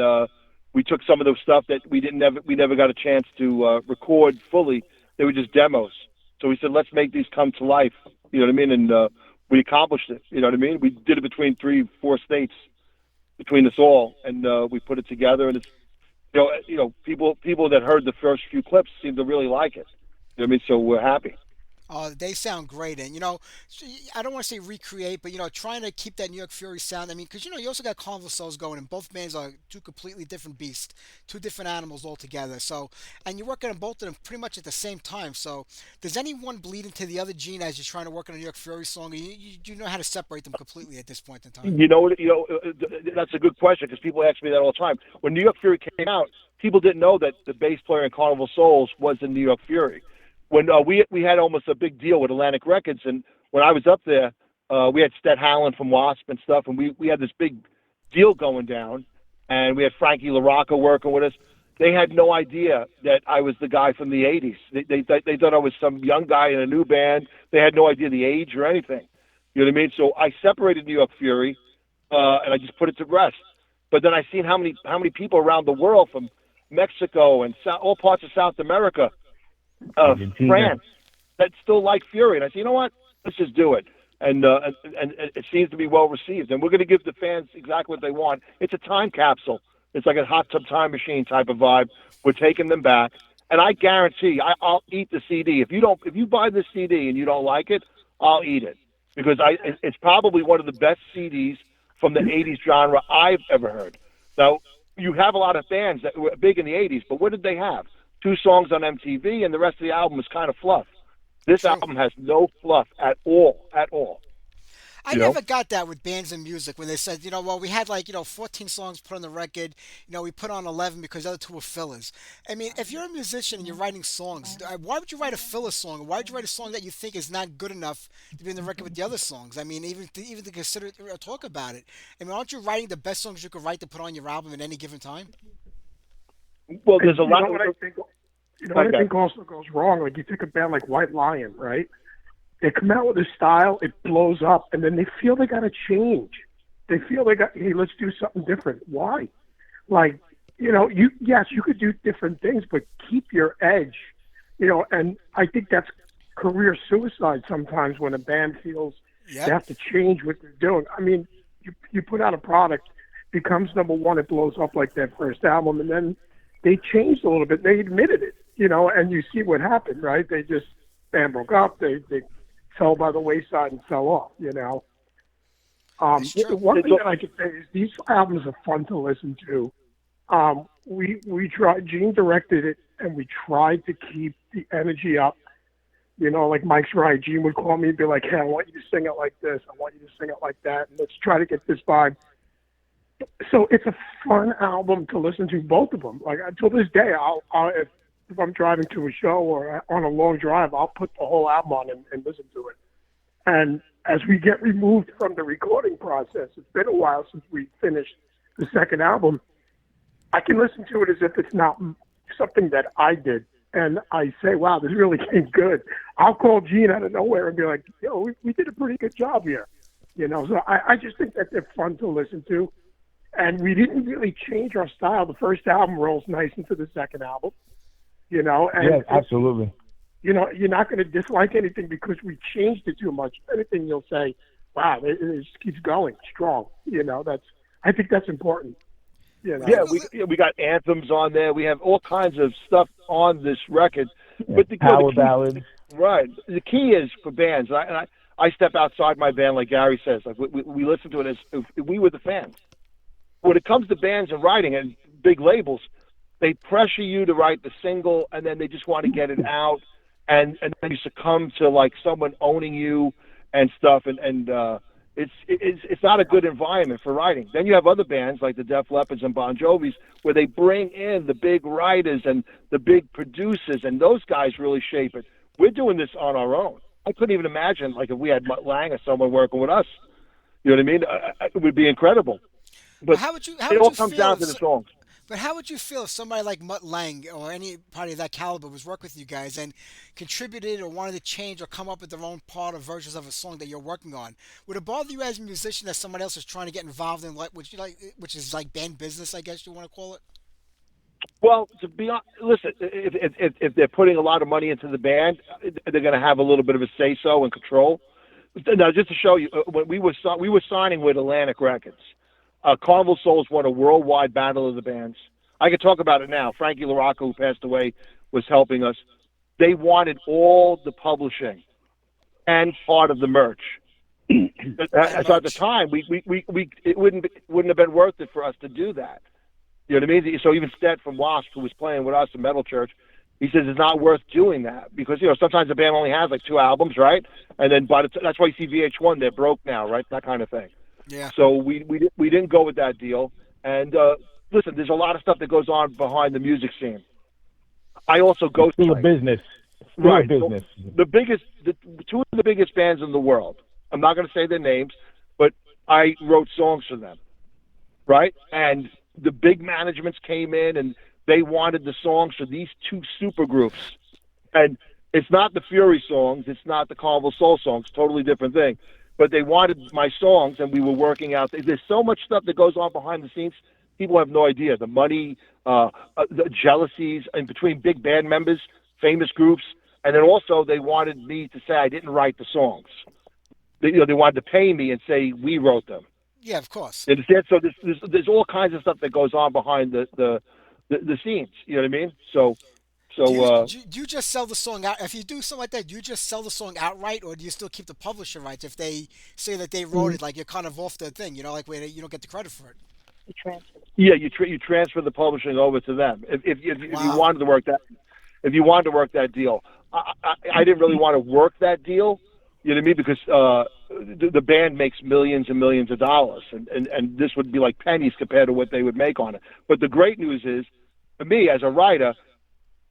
we took some of the stuff that we never got a chance to record fully. They were just demos. So we said, let's make these come to life. You know what I mean? And we accomplished it. You know what I mean? We did it between 3-4 states, between us all, and we put it together. And it's people that heard the first few clips seem to really like it. You know what I mean? So we're happy. They sound great, and I don't want to say recreate, but trying to keep that New York Fury sound. I mean, because you also got Carnival Souls going, and both bands are two completely different beasts, two different animals altogether. So, and you're working on both of them pretty much at the same time. So, does any one bleed into the other, Gene, as you're trying to work on a New York Fury song? Or you know how to separate them completely at this point in time? That's a good question because people ask me that all the time. When New York Fury came out, people didn't know that the bass player in Carnival Souls was in New York Fury. When we had almost a big deal with Atlantic Records, and when I was up there, we had Stet Howland from Wasp and stuff, and we had this big deal going down, and we had Frankie LaRocca working with us. They had no idea that I was the guy from the 80s. They thought I was some young guy in a new band. They had no idea the age or anything. You know what I mean? So I separated New York Fury, and I just put it to rest. But then I seen how many people around the world, from Mexico and all parts of South America, France, that still like Fury, and I said, you know what? Let's just do it, and it seems to be well received, and we're going to give the fans exactly what they want. It's a time capsule. It's like a hot tub time machine type of vibe. We're taking them back, and I guarantee I'll eat the CD. If you buy the CD and you don't like it, I'll eat it because it's probably one of the best CDs from the '80s genre I've ever heard. Now you have a lot of bands that were big in the '80s, but what did they have? 2 songs on MTV, and the rest of the album is kind of fluff. This album has no fluff at all. I never got that with bands and music when they said, we had 14 songs put on the record. We put on 11 because the other 2 were fillers. I mean, if you're a musician and you're writing songs, why would you write a filler song? Why would you write a song that you think is not good enough to be in the record with the other songs? I mean, even to consider or talk about it. I mean, aren't you writing the best songs you could write to put on your album at any given time? Well, there's a lot of... what I think also goes wrong. Like, you take a band like White Lion, right? They come out with a style, it blows up, and then they feel they got to change. They feel hey, let's do something different. Why? Like, yes, you could do different things, but keep your edge. And I think that's career suicide sometimes when a band feels they have to change what they're doing. I mean, you put out a product, becomes number one, it blows up like their first album, and then they changed a little bit. They admitted it, and you see what happened, right? They just, band broke up. They fell by the wayside and fell off, One thing that I could say is these albums are fun to listen to. We tried, Gene directed it, and we tried to keep the energy up. Like Mike's right. Gene would call me and be like, hey, I want you to sing it like this. I want you to sing it like that. And let's try to get this vibe. So it's a fun album to listen to, both of them. Like, until this day, if I'm driving to a show or on a long drive, I'll put the whole album on and listen to it. And as we get removed from the recording process, it's been a while since we finished the second album, I can listen to it as if it's not something that I did. And I say, wow, this really came good. I'll call Gene out of nowhere and be like, we did a pretty good job here. So I just think that they're fun to listen to. And we didn't really change our style. The first album rolls nice into the second album, And yeah, absolutely. You're not going to dislike anything because we changed it too much. If anything, you'll say, wow, it just keeps going strong. I think that's important. Yeah, we got anthems on there. We have all kinds of stuff on this record But Power the ballads. key, right? The key is for bands. I step outside my band, like Gary says. Like we listen to it as if we were the fans. When it comes to bands and writing and big labels, they pressure you to write the single, and then they just want to get it out, and then you succumb to like someone owning you and stuff, and it's not a good environment for writing. Then you have other bands like the Def Leppards and Bon Jovis where they bring in the big writers and the big producers, and those guys really shape it. We're doing this on our own. I couldn't even imagine like if we had Mutt Lang or someone working with us. You know what I mean? It would be incredible. But But how it would all you comes feel down if to the songs. But how would you feel if somebody like Mutt Lang or anybody of that caliber was working with you guys and contributed or wanted to change or come up with their own part or versions of a song that you're working on? Would it bother you as a musician that somebody else is trying to get involved in which is like band business, I guess you want to call it? Well, to be honest, listen, if they're putting a lot of money into the band, they're going to have a little bit of a say so and control. Now, just to show you, when we were signing with Atlantic Records, Carnival Souls won a worldwide battle of the bands. I can talk about it now. Frankie LaRocca, who passed away, was helping us. They wanted all the publishing and part of the merch. So at the time, we it wouldn't have been worth it for us to do that. You know what I mean? So even Stead from Wasp, who was playing with us in Metal Church, he says it's not worth doing that because sometimes a band only has like 2 albums, right? And then that's why you see VH1, they're broke now, right? That kind of thing. Yeah. So we didn't go with that deal. And listen, there's a lot of stuff that goes on behind the music scene. I also go Still a business. Still right. a business. So two of the biggest bands in the world. I'm not going to say their names, but I wrote songs for them, right? And the big managements came in and they wanted the songs for these 2 super groups. And it's not the Fury songs, it's not the Carnival Soul songs, totally different thing. But they wanted my songs, and we were working out. There's so much stuff that goes on behind the scenes. People have no idea. The money, the jealousies in between big band members, famous groups, and then also they wanted me to say I didn't write the songs. They wanted to pay me and say we wrote them. Yeah, of course. You understand? So there's all kinds of stuff that goes on behind the scenes. You know what I mean? So Do you just sell the song out? If you do something like that, do you just sell the song outright, or do you still keep the publisher rights if they say that they wrote it? Like you're kind of off the thing, where you don't get the credit for it. You transfer. yeah, you transfer the publishing over to them. If you Wow. wanted to work that, if you wanted to work that deal, I didn't really want to work that deal. You know what I mean? Because the band makes millions and millions of dollars, and this would be like pennies compared to what they would make on it. But the great news is, for me as a writer,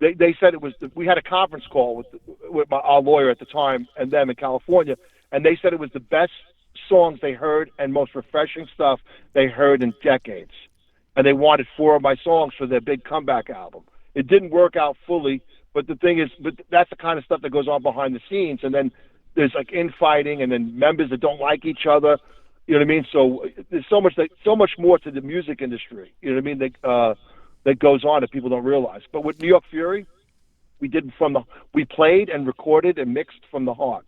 they said it was. We had a conference call with our lawyer at the time and them in California, and they said it was the best songs they heard and most refreshing stuff they heard in decades. And they wanted 4 of my songs for their big comeback album. It didn't work out fully, but the thing is, that's the kind of stuff that goes on behind the scenes. And then there's like infighting, and then members that don't like each other. You know what I mean? So there's so much more to the music industry. You know what I mean? That goes on that people don't realize. But with New York Fury, we played and recorded and mixed from the heart,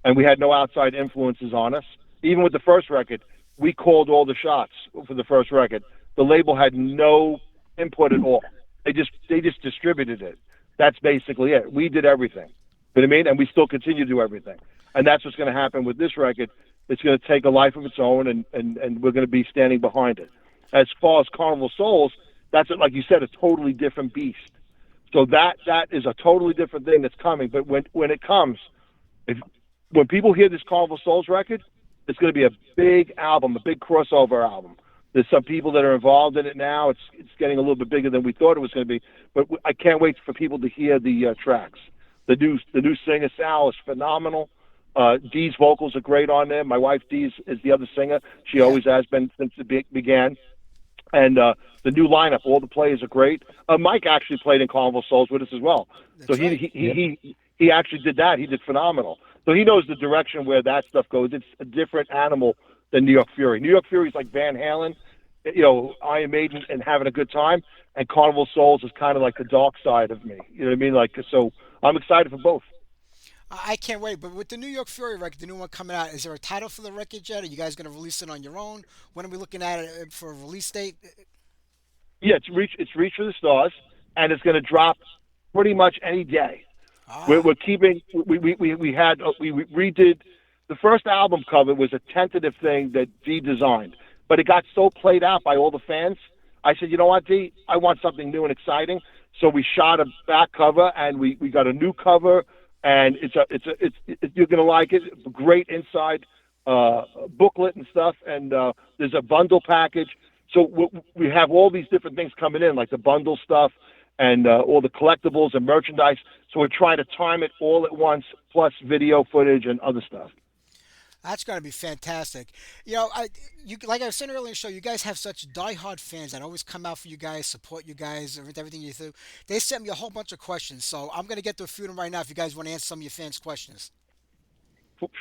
and we had no outside influences on us. Even with the first record, we called all the shots for the first record. The label had no input at all. They just distributed it. That's basically it. We did everything. You know what I mean? And we still continue to do everything. And that's what's going to happen with this record. It's going to take a life of its own, and we're going to be standing behind it. As far as Carnival Souls, that's, like you said, a totally different beast. So that is a totally different thing that's coming. But when it comes, when people hear this Carnival Souls record, it's going to be a big album, a big crossover album. There's some people that are involved in it now. It's getting a little bit bigger than we thought it was going to be. But I can't wait for people to hear the tracks. The new singer Sal is phenomenal. Dee's vocals are great on there. My wife Dee is the other singer. She always has been since it began. And the new lineup, all the players are great. Mike actually played in Carnival Souls with us as well. That's so right. he actually did that. He did phenomenal. So he knows the direction where that stuff goes. It's a different animal than New York Fury. New York Fury is like Van Halen, Iron Maiden, and having a good time. And Carnival Souls is kind of like the dark side of me. You know what I mean? Like, so I'm excited for both. I can't wait. But with the New York Fury record, the new one coming out, is there a title for the record yet? Are you guys going to release it on your own? When are we looking at it for a release date? Yeah, it's Reach for the Stars, and it's going to drop pretty much any day. We're keeping. We had we redid the first album cover was a tentative thing that Dee designed, but it got so played out by all the fans. I said, you know what, Dee, I want something new and exciting. So we shot a back cover, and we got a new cover, and you're gonna like it. Great inside booklet and stuff, and there's a bundle package. So we have all these different things coming in, like the bundle stuff and all the collectibles and merchandise. So we're trying to time it all at once, plus video footage and other stuff. That's going to be fantastic. Like I was saying earlier in the show, you guys have such diehard fans that always come out for you guys, support you guys, with everything you do. They sent me a whole bunch of questions, so I'm going to get to a few of them right now if you guys want to answer some of your fans' questions.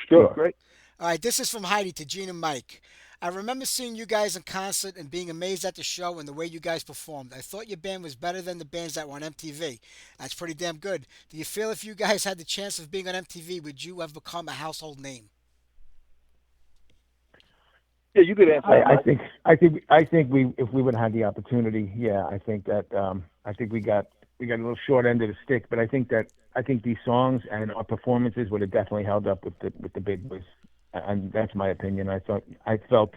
Sure, great. All right, this is from Heidi to Gene and Mike. I remember seeing you guys in concert and being amazed at the show and the way you guys performed. I thought your band was better than the bands that were on MTV. That's pretty damn good. Do you feel if you guys had the chance of being on MTV, would you have become a household name? Yeah, you could answer. I think we, if we would have had the opportunity, yeah, I think that I think we got a little short end of the stick, but I think these songs and our performances would have definitely held up with the big boys, and that's my opinion. I felt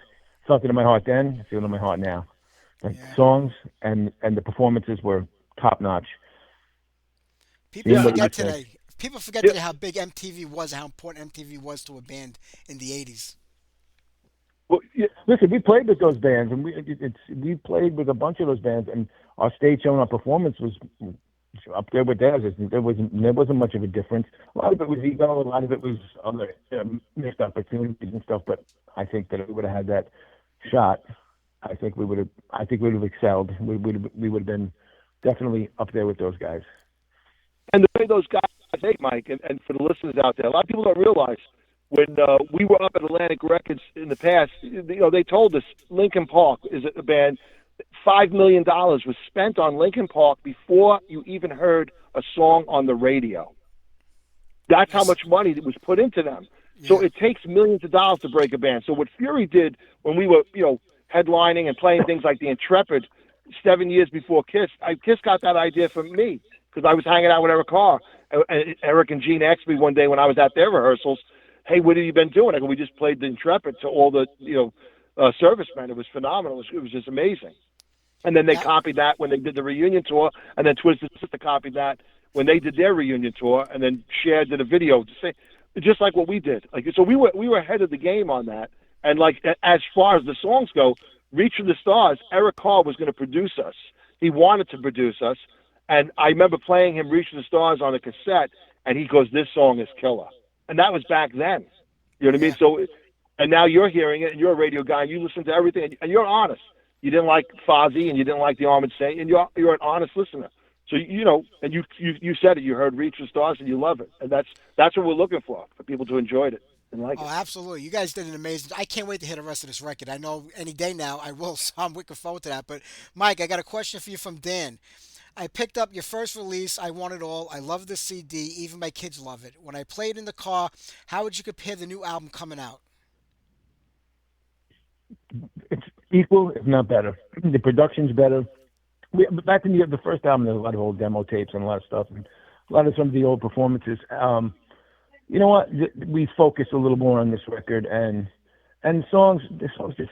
it in my heart then, I feel it in my heart now. The songs and the performances were top notch. People forget today how big MTV was, how important MTV was to a band in the '80s. Well, listen, we played with those bands, and we played with a bunch of those bands, and our stage show and our performance was up there with theirs. There wasn't much of a difference. A lot of it was ego, a lot of it was other missed opportunities and stuff. But I think that if we would have had that shot, I think we would have excelled. We would have been definitely up there with those guys. And the way those guys take, Mike, and for the listeners out there, a lot of people don't realize. When we were up at Atlantic Records in the past, they told us Linkin Park is a band. $5 million was spent on Linkin Park before you even heard a song on the radio. That's how much money was put into them. Yeah. So it takes millions of dollars to break a band. So what Fury did when we were, headlining and playing things like the Intrepid 7 years before Kiss, Kiss got that idea from me because I was hanging out with Eric Carr. And Eric and Gene asked me one day when I was at their rehearsals, hey, what have you been doing? I go, we just played the Intrepid to all the, servicemen. It was phenomenal. It was just amazing. And then they copied that when they did the reunion tour, and then Twisted Sister copied that when they did their reunion tour, and then Cher did a video to say, just like what we did. So we were ahead of the game on that. And as far as the songs go, Reach for the Stars, Eric Carr was going to produce us. He wanted to produce us, and I remember playing him Reach for the Stars on a cassette, and he goes, "This song is killer." And that was back then. You know what I mean? So, and now you're hearing it, and you're a radio guy, and you listen to everything, and you're honest. You didn't like Fozzy, and you didn't like the Armored Saint, and you're an honest listener. So, and you said it. You heard Reach for Stars, and you love it. And that's what we're looking for people to enjoy it and like it. Oh, absolutely. You guys did an amazing. I can't wait to hear the rest of this record. I know any day now I will, so I'm looking forward to that. But, Mike, I got a question for you from Dan. I picked up your first release, I Want It All. I love the CD. Even my kids love it. When I play it in the car, how would you compare the new album coming out? It's equal, if not better. The production's better. Back in the first album, there's a lot of old demo tapes and a lot of stuff, and a lot of some of the old performances. You know what? We focus a little more on this record, and the songs just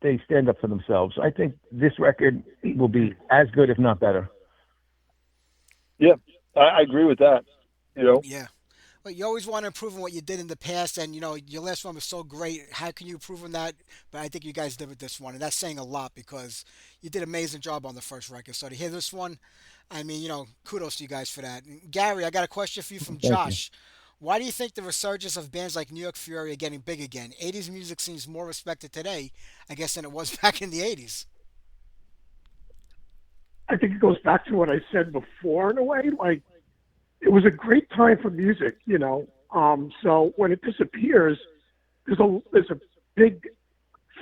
they stand up for themselves. I think this record will be as good, if not better. Yeah, I agree with that. Yeah. Well, you always want to improve on what you did in the past, and your last one was so great. How can you improve on that? But I think you guys did with this one, and that's saying a lot because you did an amazing job on the first record. So to hear this one, I mean, kudos to you guys for that. And Gary, I got a question for you from Josh. Why do you think the resurgence of bands like New York Fury are getting big again? 80s music seems more respected today, I guess, than it was back in the 80s. I think it goes back to what I said before in a way. Like, it was a great time for music, So when it disappears, there's a big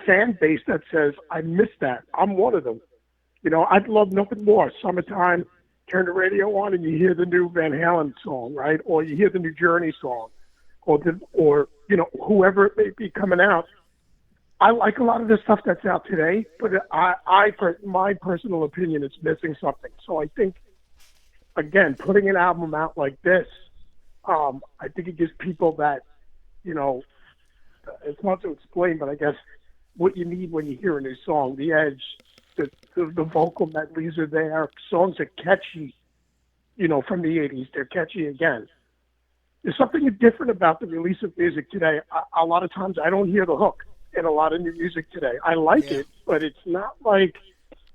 fan base that says, I miss that. I'm one of them. I'd love nothing more. Summertime, turn the radio on and you hear the new Van Halen song, right? Or you hear the new Journey song, or whoever it may be coming out. I like a lot of the stuff that's out today, but my personal opinion, it's missing something. So I think again, putting an album out like this, I think it gives people that, you know, it's hard to explain, but I guess what you need when you hear a new song, the edge, the vocal medleys are there. Songs are catchy, you know, from the 80s. They're catchy again. There's something different about the release of music today. A lot of times I don't hear the hook in a lot of new music today. I like it, but it's not like,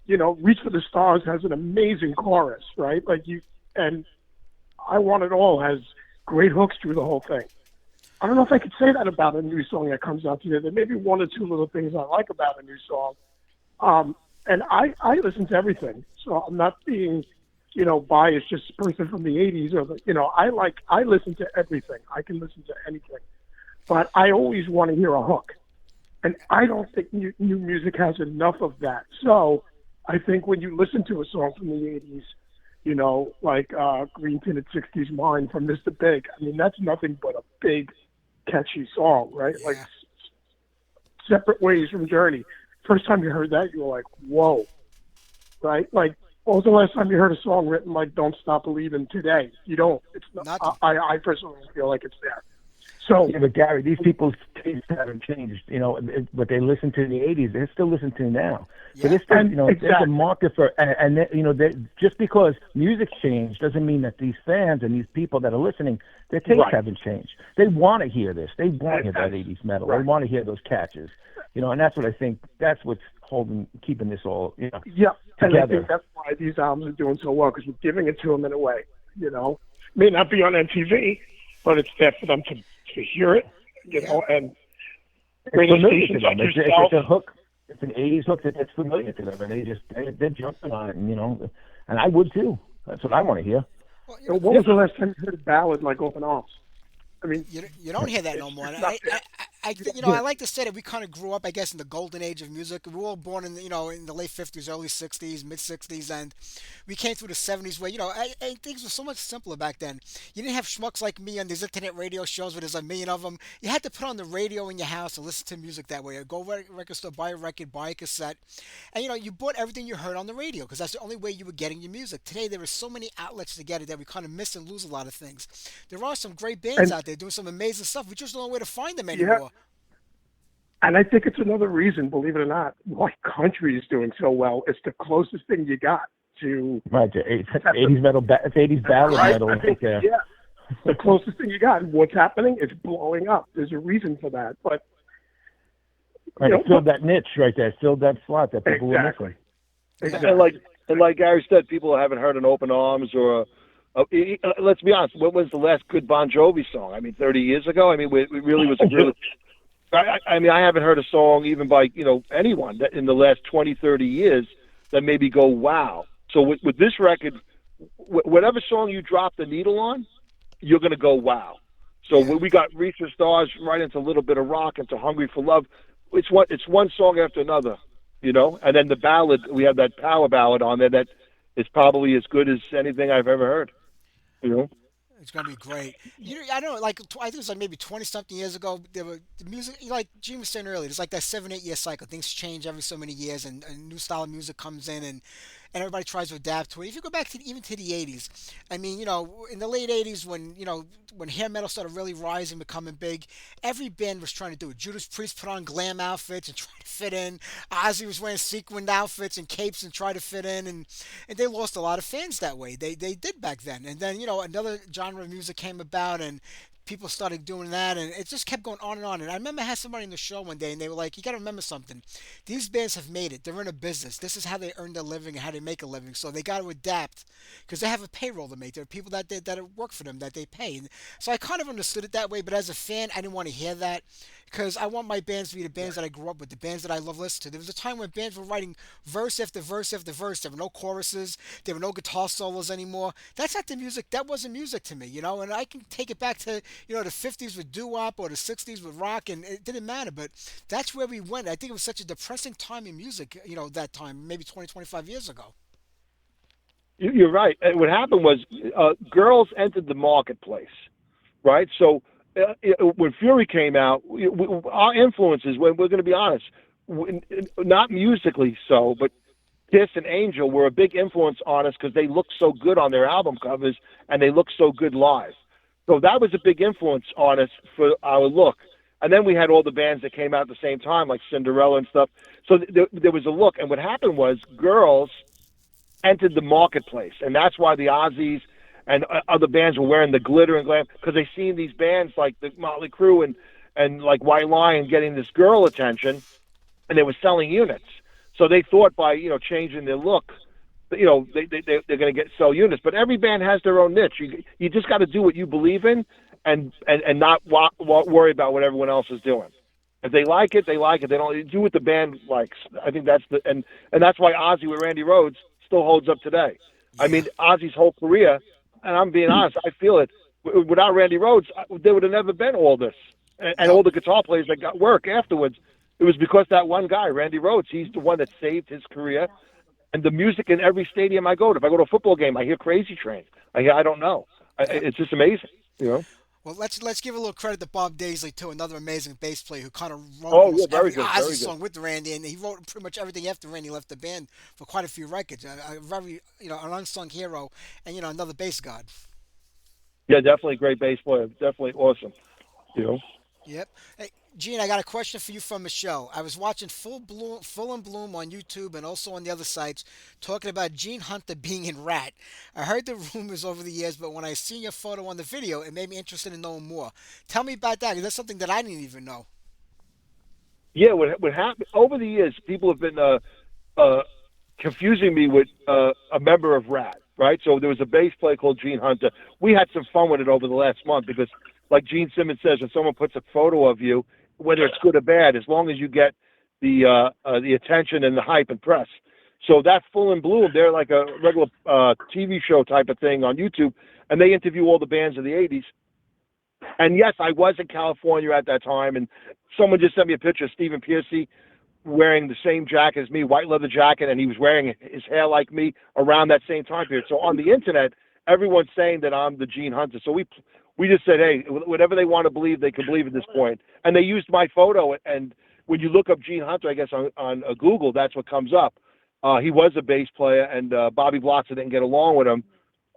you know, Reach for the Stars has an amazing chorus, right? Like and I Want It All has great hooks through the whole thing. I don't know if I could say that about a new song that comes out today. There may be one or two little things I like about a new song. And I listen to everything. So I'm not being, you know, biased, just a person from the 80s or you know, I listen to everything. I can listen to anything. But I always want to hear a hook. And I don't think new music has enough of that. So I think when you listen to a song from the 80s, you know, like Green Tinted 60s Mine from Mr. Big, I mean, that's nothing but a big, catchy song, right? Yeah. Like Separate Ways from Journey. First time you heard that, you were like, whoa, right? Like, what was the last time you heard a song written like Don't Stop Believing today? You don't. It's not. I personally feel like it's there. So, yeah, but Gary, these people's tastes haven't changed. You know, what they listened to in the 80s, they still listen to now. Yeah. So this, you know, exactly. There's a market for, and you know, just because music's changed doesn't mean that these fans and these people that are listening, their tastes haven't changed. They want to hear this. They want to hear that 80s metal. Right. They want to hear those catches. You know, and that's what I think. That's what's keeping this all, you know, together. And I think that's why these albums are doing so well, because we're giving it to them in a way. You know, may not be on MTV, but it's there for them to hear it. You know, and radio stations like yourself. It's a hook. It's an 80s hook that's familiar to them, and they're jumping on it. And, you know, and I would too. That's what I want to hear. Well, you know, what was the last time you heard a ballad like Open Arms? I mean, you don't hear that no more. I like to say that we kind of grew up, I guess, in the golden age of music. We were all born in the late 50s, early 60s, mid 60s, and we came through the 70s where, you know, things were so much simpler back then. You didn't have schmucks like me on these internet radio shows where there's a million of them. You had to put on the radio in your house and listen to music that way. Or go to a record store, buy a record, buy a cassette, and, you know, you bought everything you heard on the radio because that's the only way you were getting your music. Today, there are so many outlets to get it that we kind of miss and lose a lot of things. There are some great bands out there doing some amazing stuff. We just don't know where to find them anymore. Yeah. And I think it's another reason, believe it or not, why country is doing so well. It's the closest thing you got to... Right, to 80s metal, 80s ballad metal. I think, yeah. The closest thing you got. And what's happening? It's blowing up. There's a reason for that. But, it filled that niche right there. It filled that slot that people were missing. Exactly. And like Gary said, people haven't heard an Open Arms or let's be honest, when was the last good Bon Jovi song? I mean, 30 years ago? I mean, it really was a really... I mean, I haven't heard a song even by, you know, anyone that in the last 20, 30 years that made me go, wow. So with this record, whatever song you drop the needle on, you're going to go, wow. So when we got Reach for Stars right into a little bit of rock, into Hungry for Love, it's one song after another, you know? And then the ballad, we have that power ballad on there that is probably as good as anything I've ever heard, you know? It's gonna be great. I don't know, like I think it was like maybe 20-something years ago. There were the music, like Gene was saying earlier. It's like that 7-8 year cycle. Things change every so many years, and a new style of music comes in, and everybody tries to adapt to it. If you go back to even to the 80s, I mean, you know, in the late 80s when hair metal started really rising, becoming big, every band was trying to do it. Judas Priest put on glam outfits and tried to fit in. Ozzy was wearing sequined outfits and capes and tried to fit in, and they lost a lot of fans that way. They did back then. And then, you know, another genre of music came about, and people started doing that, and it just kept going on and on. And I remember I had somebody in the show one day, and they were like, you got to remember something. These bands have made it. They're in a business. This is how they earn their living and how they make a living. So they got to adapt because they have a payroll to make. There are people that work for them that they pay. And so I kind of understood it that way, but as a fan, I didn't want to hear that because I want my bands to be the bands that I grew up with, the bands that I love listening to. There was a time when bands were writing verse after verse after verse. There were no choruses. There were no guitar solos anymore. That's not the music. That wasn't music to me, you know, and I can take it back to, you know, the 50s with doo-wop or the 60s with rock, and it didn't matter, but that's where we went. I think it was such a depressing time in music, you know, that time, maybe 20, 25 years ago. You're right. And what happened was girls entered the marketplace, right? So when Fury came out, our influences, we're going to be honest, not musically so, but Kiss and Angel were a big influence on us because they look so good on their album covers and they look so good live. So that was a big influence on us for our look. And then we had all the bands that came out at the same time, like Cinderella and stuff. So there was a look. And what happened was girls entered the marketplace, and that's why the Ozzies and other bands were wearing the glitter and glam, because they seen these bands like the Motley Crue and like White Lion getting this girl attention, and they were selling units. So they thought by changing their look, they're going to sell units. But every band has their own niche. You just got to do what you believe in, and not worry about what everyone else is doing. If they like it, they like it. They don't do what the band likes. I think that's and that's why Ozzy with Randy Rhoads still holds up today. I mean, Ozzy's whole career, and I'm being honest, I feel it. Without Randy Rhoads, there would have never been all this, and all the guitar players that got work afterwards. It was because that one guy, Randy Rhoads, he's the one that saved his career. And the music in every stadium I go to, if I go to a football game, I hear Crazy Train. I don't know. It's just amazing, Well, let's give a little credit to Bob Daisley too, another amazing bass player who kind of wrote every Ozzy song with Randy, and he wrote pretty much everything after Randy left the band for quite a few records. A very an unsung hero, and another bass god. Yeah, definitely a great bass player. Definitely awesome. Yep. Hey, Gene, I got a question for you from Michelle. I was watching Full and Bloom on YouTube and also on the other sites talking about Gene Hunter being in Rat. I heard the rumors over the years, but when I seen your photo on the video, it made me interested in knowing more. Tell me about that. That's something that I didn't even know. Yeah, what happened over the years, people have been confusing me with a member of Rat, right? So there was a bass player called Gene Hunter. We had some fun with it over the last month because, like Gene Simmons says, when someone puts a photo of you, whether it's good or bad, as long as you get the attention and the hype and press. So that Full and Bloom, they're like a regular TV show type of thing on YouTube, and they interview all the bands of the 80s. And yes, I was in California at that time, and someone just sent me a picture of Stephen Pearcy wearing the same jacket as me, white leather jacket, and he was wearing his hair like me around that same time period. So on the internet, everyone's saying that I'm the Gene Hunter. So we just said, hey, whatever they want to believe, they can believe at this point. And they used my photo, and when you look up Gene Hunter, I guess on Google, that's what comes up. He was a bass player, and Bobby Blotzer didn't get along with him.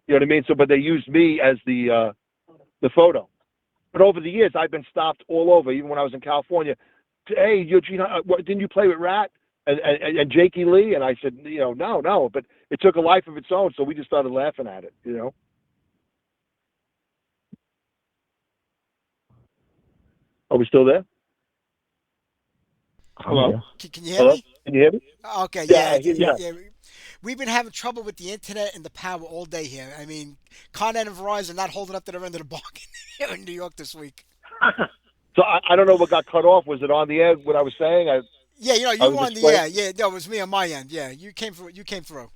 You know what I mean? So, but they used me as the photo. But over the years, I've been stopped all over, even when I was in California. Hey, you're Gene Hunter, didn't you play with Rat and Jakey Lee? And I said, no. But it took a life of its own, so we just started laughing at it, Are we still there? Hello? Can you hear me? Can you hear me? Okay, yeah. We've been having trouble with the internet and the power all day here. I mean, Con Ed and Verizon not holding up to their end of the bargain here in New York this week. So I don't know what got cut off. Was it on the air, what I was saying? You were on the air. Yeah, no, it was me on my end. Yeah, you came through.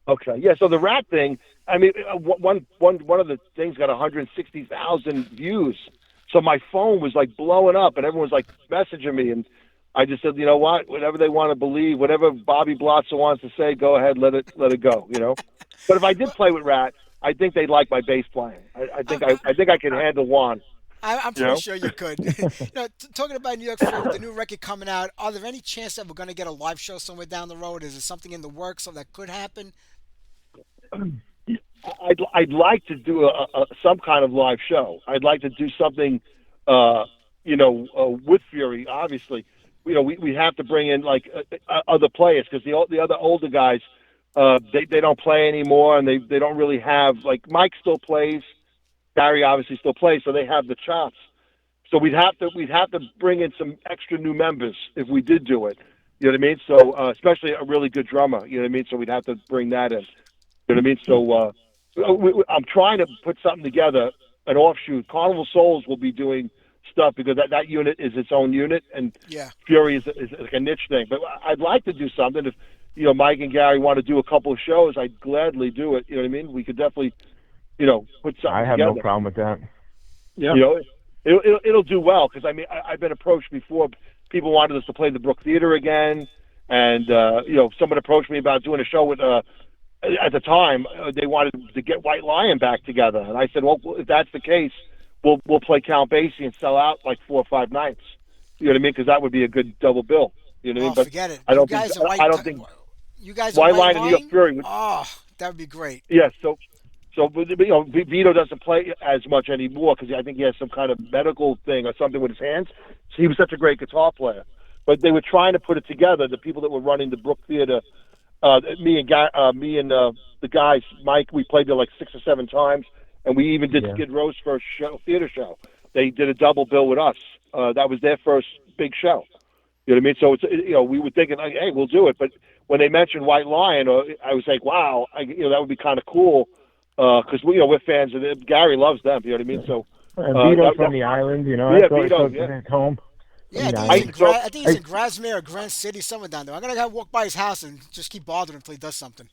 Okay, yeah. So the Rat thing. I mean, one of the things got 160,000 views. So my phone was like blowing up, and everyone was like messaging me, and I just said, you know what? Whatever they want to believe, whatever Bobby Blotzer wants to say, go ahead, let it go. But if I did play with Rat, I think they'd like my bass playing. I think I could handle one. I'm pretty sure you could. Talking about New York Folk, the new record coming out, are there any chance that we're going to get a live show somewhere down the road? Is there something in the works so that could happen? I'd like to do some kind of live show. I'd like to do something, with Fury. Obviously, we have to bring in like other players because the other older guys, they don't play anymore, and they don't really have like Mike still plays. Gary obviously still plays, so they have the chops. So we'd have to bring in some extra new members if we did do it. You know what I mean? So especially a really good drummer. You know what I mean? So we'd have to bring that in. You know what I mean? So I'm trying to put something together, an offshoot. Carnival Souls will be doing stuff because that unit is its own unit, and Fury is like a niche thing. But I'd like to do something. If Mike and Gary want to do a couple of shows, I'd gladly do it. You know what I mean? We could definitely, put something. I have together. no problem with that. Yeah. It'll do well because I mean I've been approached before. People wanted us to play the Brook Theater again, and someone approached me about doing a show with. At the time, they wanted to get White Lion back together, and I said, "Well, if that's the case, we'll play Count Basie and sell out like 4 or 5 nights." You know what I mean? Because that would be a good double bill. You know what I mean? But forget it. I don't You guys are White White Line and New York Fury. Oh, that would be great. Yeah, so Vito doesn't play as much anymore because I think he has some kind of medical thing or something with his hands. So he was such a great guitar player. But they were trying to put it together. The people that were running the Brook Theater, me and the guys, Mike, we played there like 6 or 7 times, and we even did Skid Row's first theater show. They did a double bill with us. That was their first big show. You know what I mean? So it's we were thinking, like, hey, we'll do it. But when they mentioned White Lion, I was like, wow, that would be kind of cool because we're fans of them. Gary loves them. You know what I mean? So Vito's from the island. Vito, home. Yeah, I think he's in Grasmere or Grand City, somewhere down there. I'm gonna walk by his house and just keep bothering him until he does something.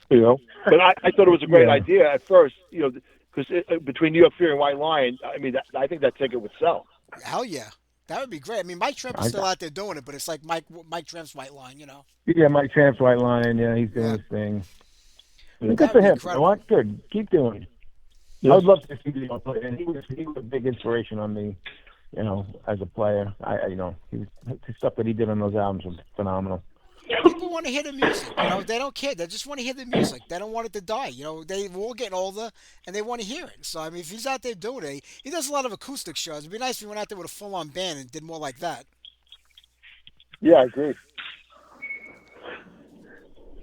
But I thought it was a great idea at first. Because between New York Fury and White Lion, I mean, I think that ticket would sell. Hell yeah. That would be great. I mean, Mike Tramp is still out there doing it, but it's like Mike Tramp's White Line, Yeah, Mike Tramp's White Line. Yeah, he's doing his thing. Good for him. What? Good. Keep doing it. Yeah. I would love to see Vito play, and he was a big inspiration on me, as a player. The stuff that he did on those albums was phenomenal. People want to hear the music. They don't care. They just want to hear the music. They don't want it to die. They're all getting older, and they want to hear it. So, I mean, if he's out there doing it, he does a lot of acoustic shows. It'd be nice if he went out there with a full-on band and did more like that. Yeah, I agree.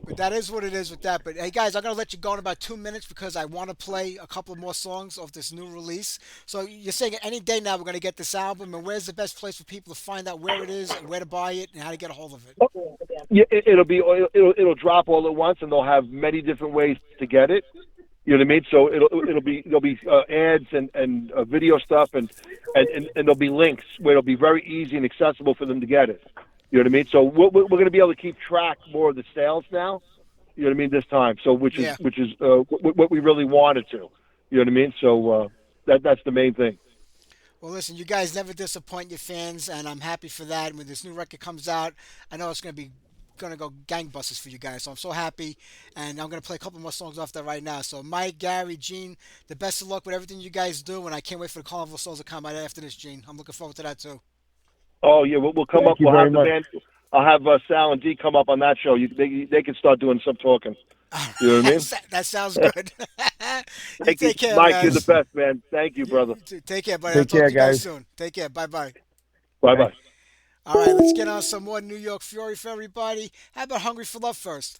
But that is what it is with that. But, hey, guys, I'm going to let you go in about 2 minutes because I want to play a couple more songs of this new release. So you're saying any day now we're going to get this album, and where's the best place for people to find out where it is, and where to buy it, and how to get a hold of it? Yeah, it'll drop all at once, and they'll have many different ways to get it. You know what I mean? So there'll be ads and video stuff, and there'll be links where it'll be very easy and accessible for them to get it. You know what I mean? So we're going to be able to keep track more of the sales now. You know what I mean? This time, so which is what we really wanted to. You know what I mean? So that's the main thing. Well, listen, you guys never disappoint your fans, and I'm happy for that. When this new record comes out, I know it's going to go gangbusters for you guys. So I'm so happy, and I'm going to play a couple more songs off that right now. So Mike, Gary, Gene, the best of luck with everything you guys do, and I can't wait for the Carnival Souls to come out after this, Gene. I'm looking forward to that too. Oh yeah, we'll come up. We'll have the band. I'll have Sal and D come up on that show. They can start doing some talking. You know what I mean? That sounds good. Take care, Mike. guys. You're the best, man. Thank you, brother. Take care, buddy. I'll talk to you guys soon. Take care. Bye-bye. Bye-bye. All right, let's get on some more New York Fury for everybody. How about Hungry for Love first?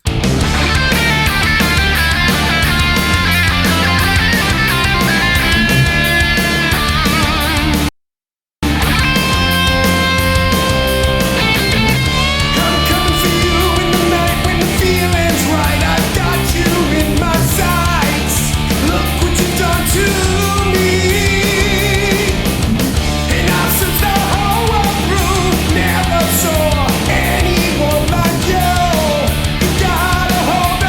Never saw anyone like you. You gotta hold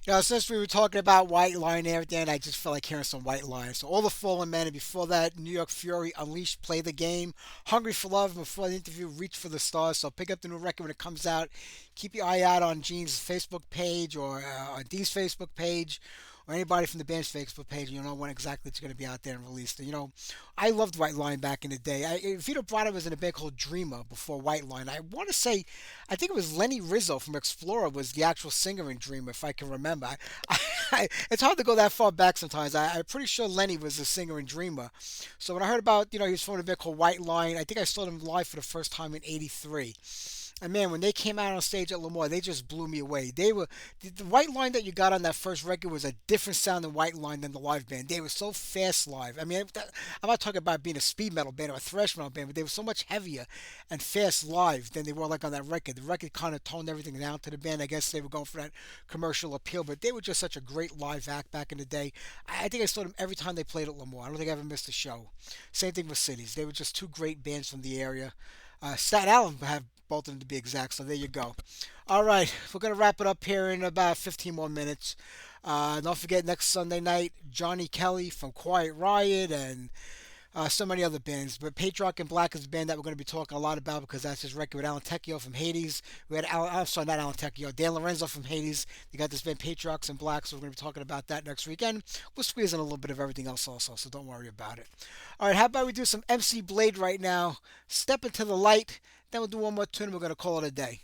Since we were talking about White Line and everything, I just felt like hearing some White Line. So all the Fallen Men, and before that, New York Fury, Unleashed, Play the Game, Hungry for Love, and before the interview, Reach for the Stars. So pick up the new record when it comes out. Keep your eye out on Gene's Facebook page or on Dee's Facebook page or anybody from the band's Facebook page. You know when exactly it's going to be out there and released. I loved White Line back in the day. Vito Bratta was in a band called Dreamer before White Line. I want to say, I think it was Lenny Rizzo from Explorer was the actual singer in Dreamer, if I can remember. It's hard to go that far back sometimes. I'm pretty sure Lenny was the singer in Dreamer. So when I heard about, he was from a band called White Line, I think I saw them live for the first time in '83. And man, when they came out on stage at Lemoore, they just blew me away. They were the White Line that you got on that first record was a different sound than White Line than the live band. They were so fast live. I mean, I'm not talking about being a speed metal band or a thrash metal band, but they were so much heavier and fast live than they were like on that record. The record kind of toned everything down to the band. I guess they were going for that commercial appeal, but they were just such a great live act back in the day. I think I saw them every time they played at Lemoore. I don't think I ever missed a show. Same thing with Cities. They were just two great bands from the area. Staten Island have both of them to be exact. So there you go. All right, we're gonna wrap it up here in about 15 more minutes. Don't forget next Sunday night, Johnny Kelly from Quiet Riot and so many other bands. But Patriarch in Black is a band that we're going to be talking a lot about because that's his record with Alan Tecchio from Hades. We had I'm sorry, not Alan Tecchio, Dan Lorenzo from Hades. They got this band Patriarchs in Black, so we're going to be talking about that next weekend. We'll squeeze in a little bit of everything else also, so don't worry about it. All right, how about we do some MC Blade right now? Step into the light. Then we'll do one more tune and we're going to call it a day.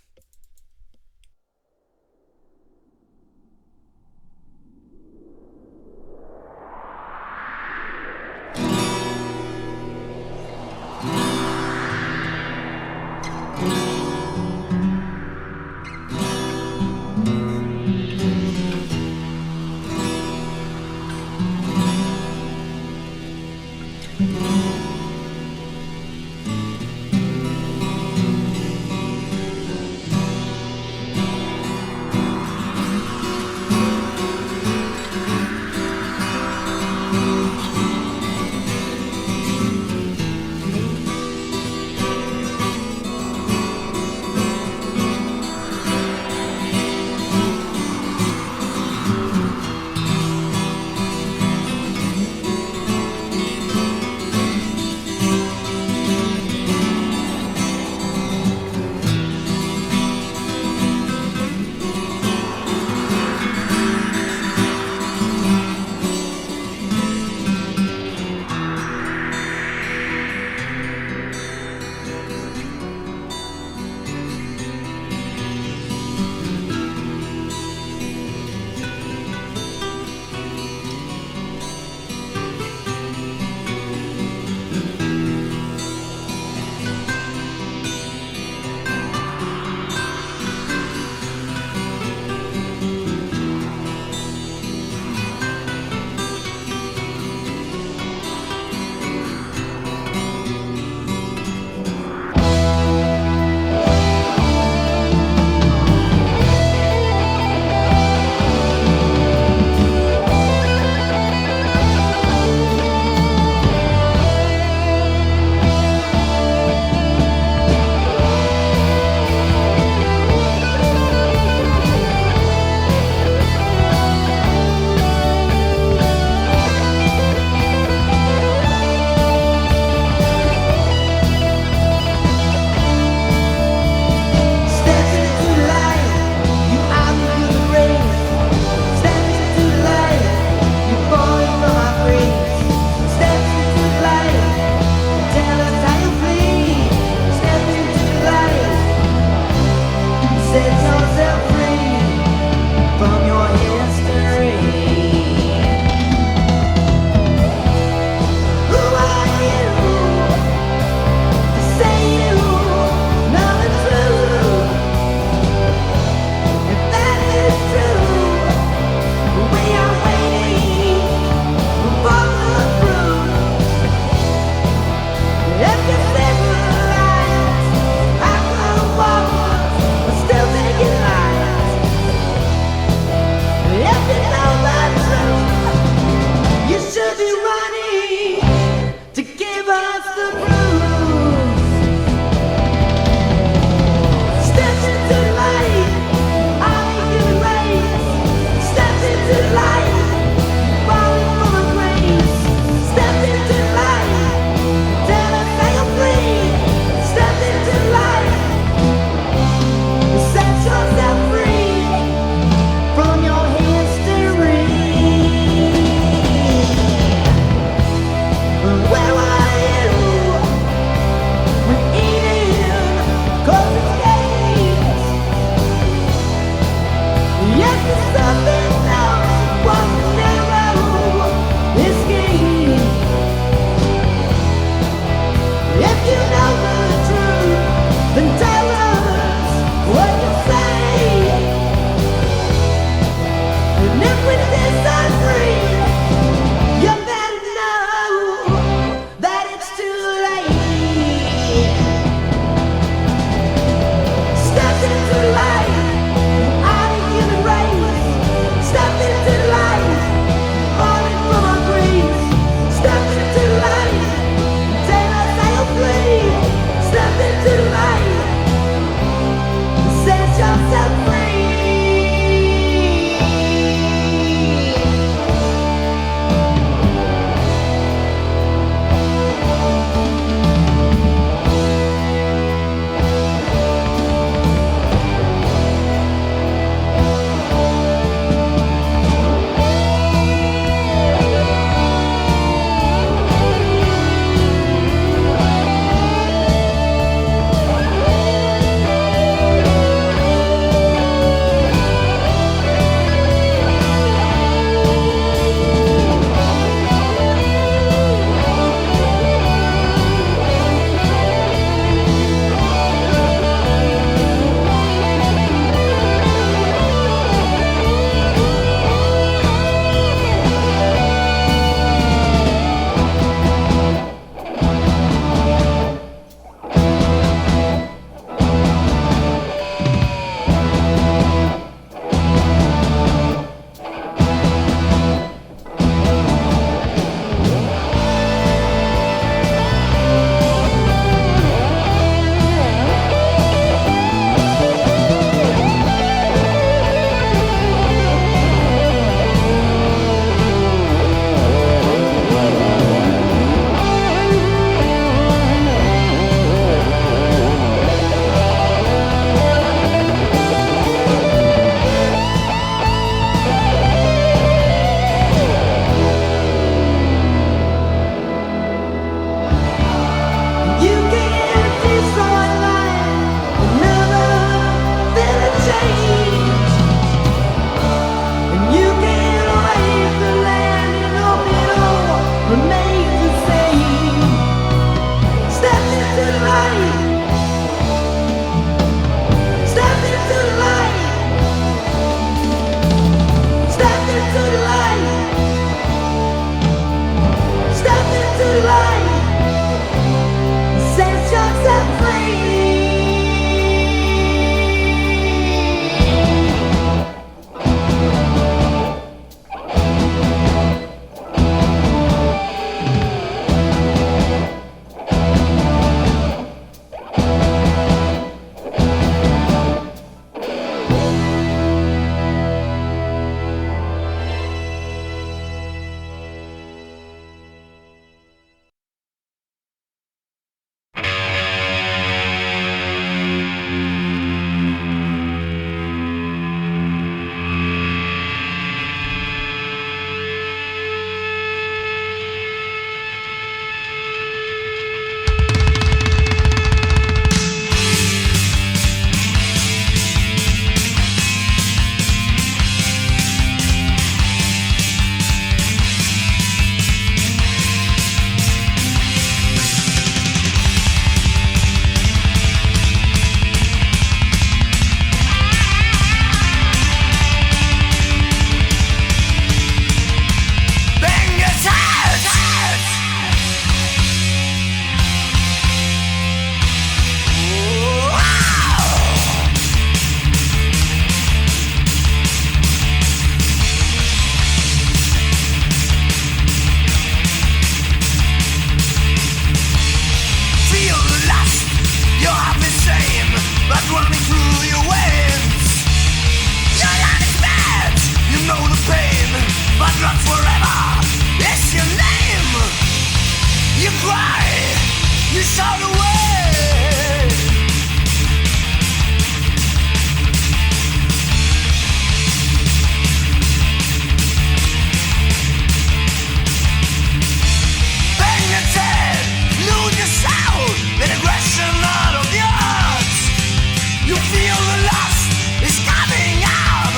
You feel the lust is coming out.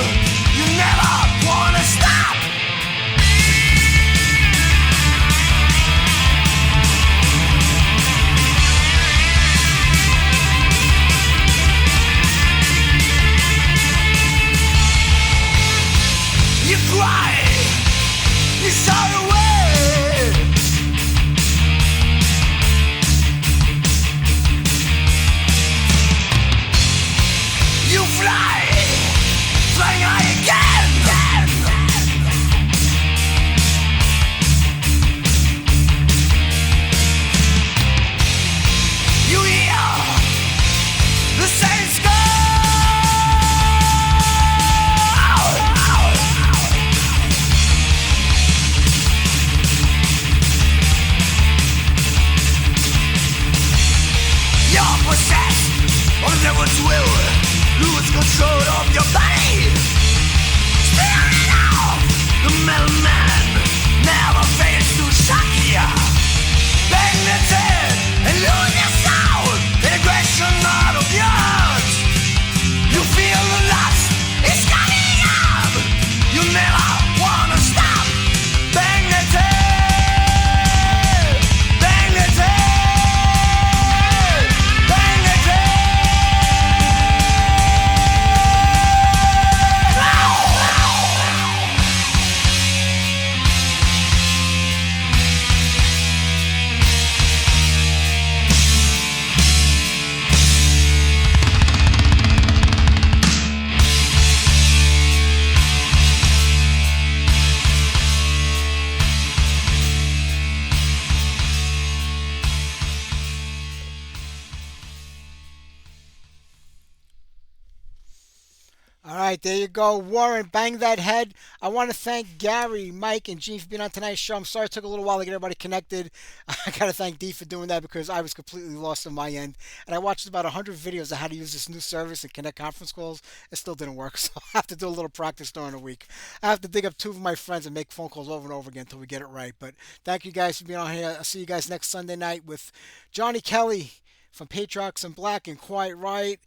You You cry, you shout away. You fly, flying high again. You hear the saints go. You're possessed of the devil's will. Lose control of your body. Spirit of the metal man never fails to shock you. Bang the head and lose your soul in aggression out of yours. You feel the lust is coming up. You never wanna stop. Bang the head, bang the head, bang the head. All right, there you go. Warren, bang that head. I want to thank Gary, Mike, and Gene for being on tonight's show. I'm sorry it took a little while to get everybody connected. I got to thank Dee for doing that because I was completely lost on my end. And I watched about 100 videos of how to use this new service and connect conference calls. It still didn't work, so I have to do a little practice during the week. I have to dig up two of my friends and make phone calls over and over again until we get it right. But thank you guys for being on here. I'll see you guys next Sunday night with Johnny Kelly from Patriots in Black and Quiet Riot.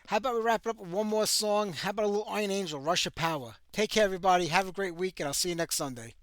How about we wrap it up with one more song? How about a little Iron Angel, Rush of Power? Take care, everybody. Have a great week, and I'll see you next Sunday.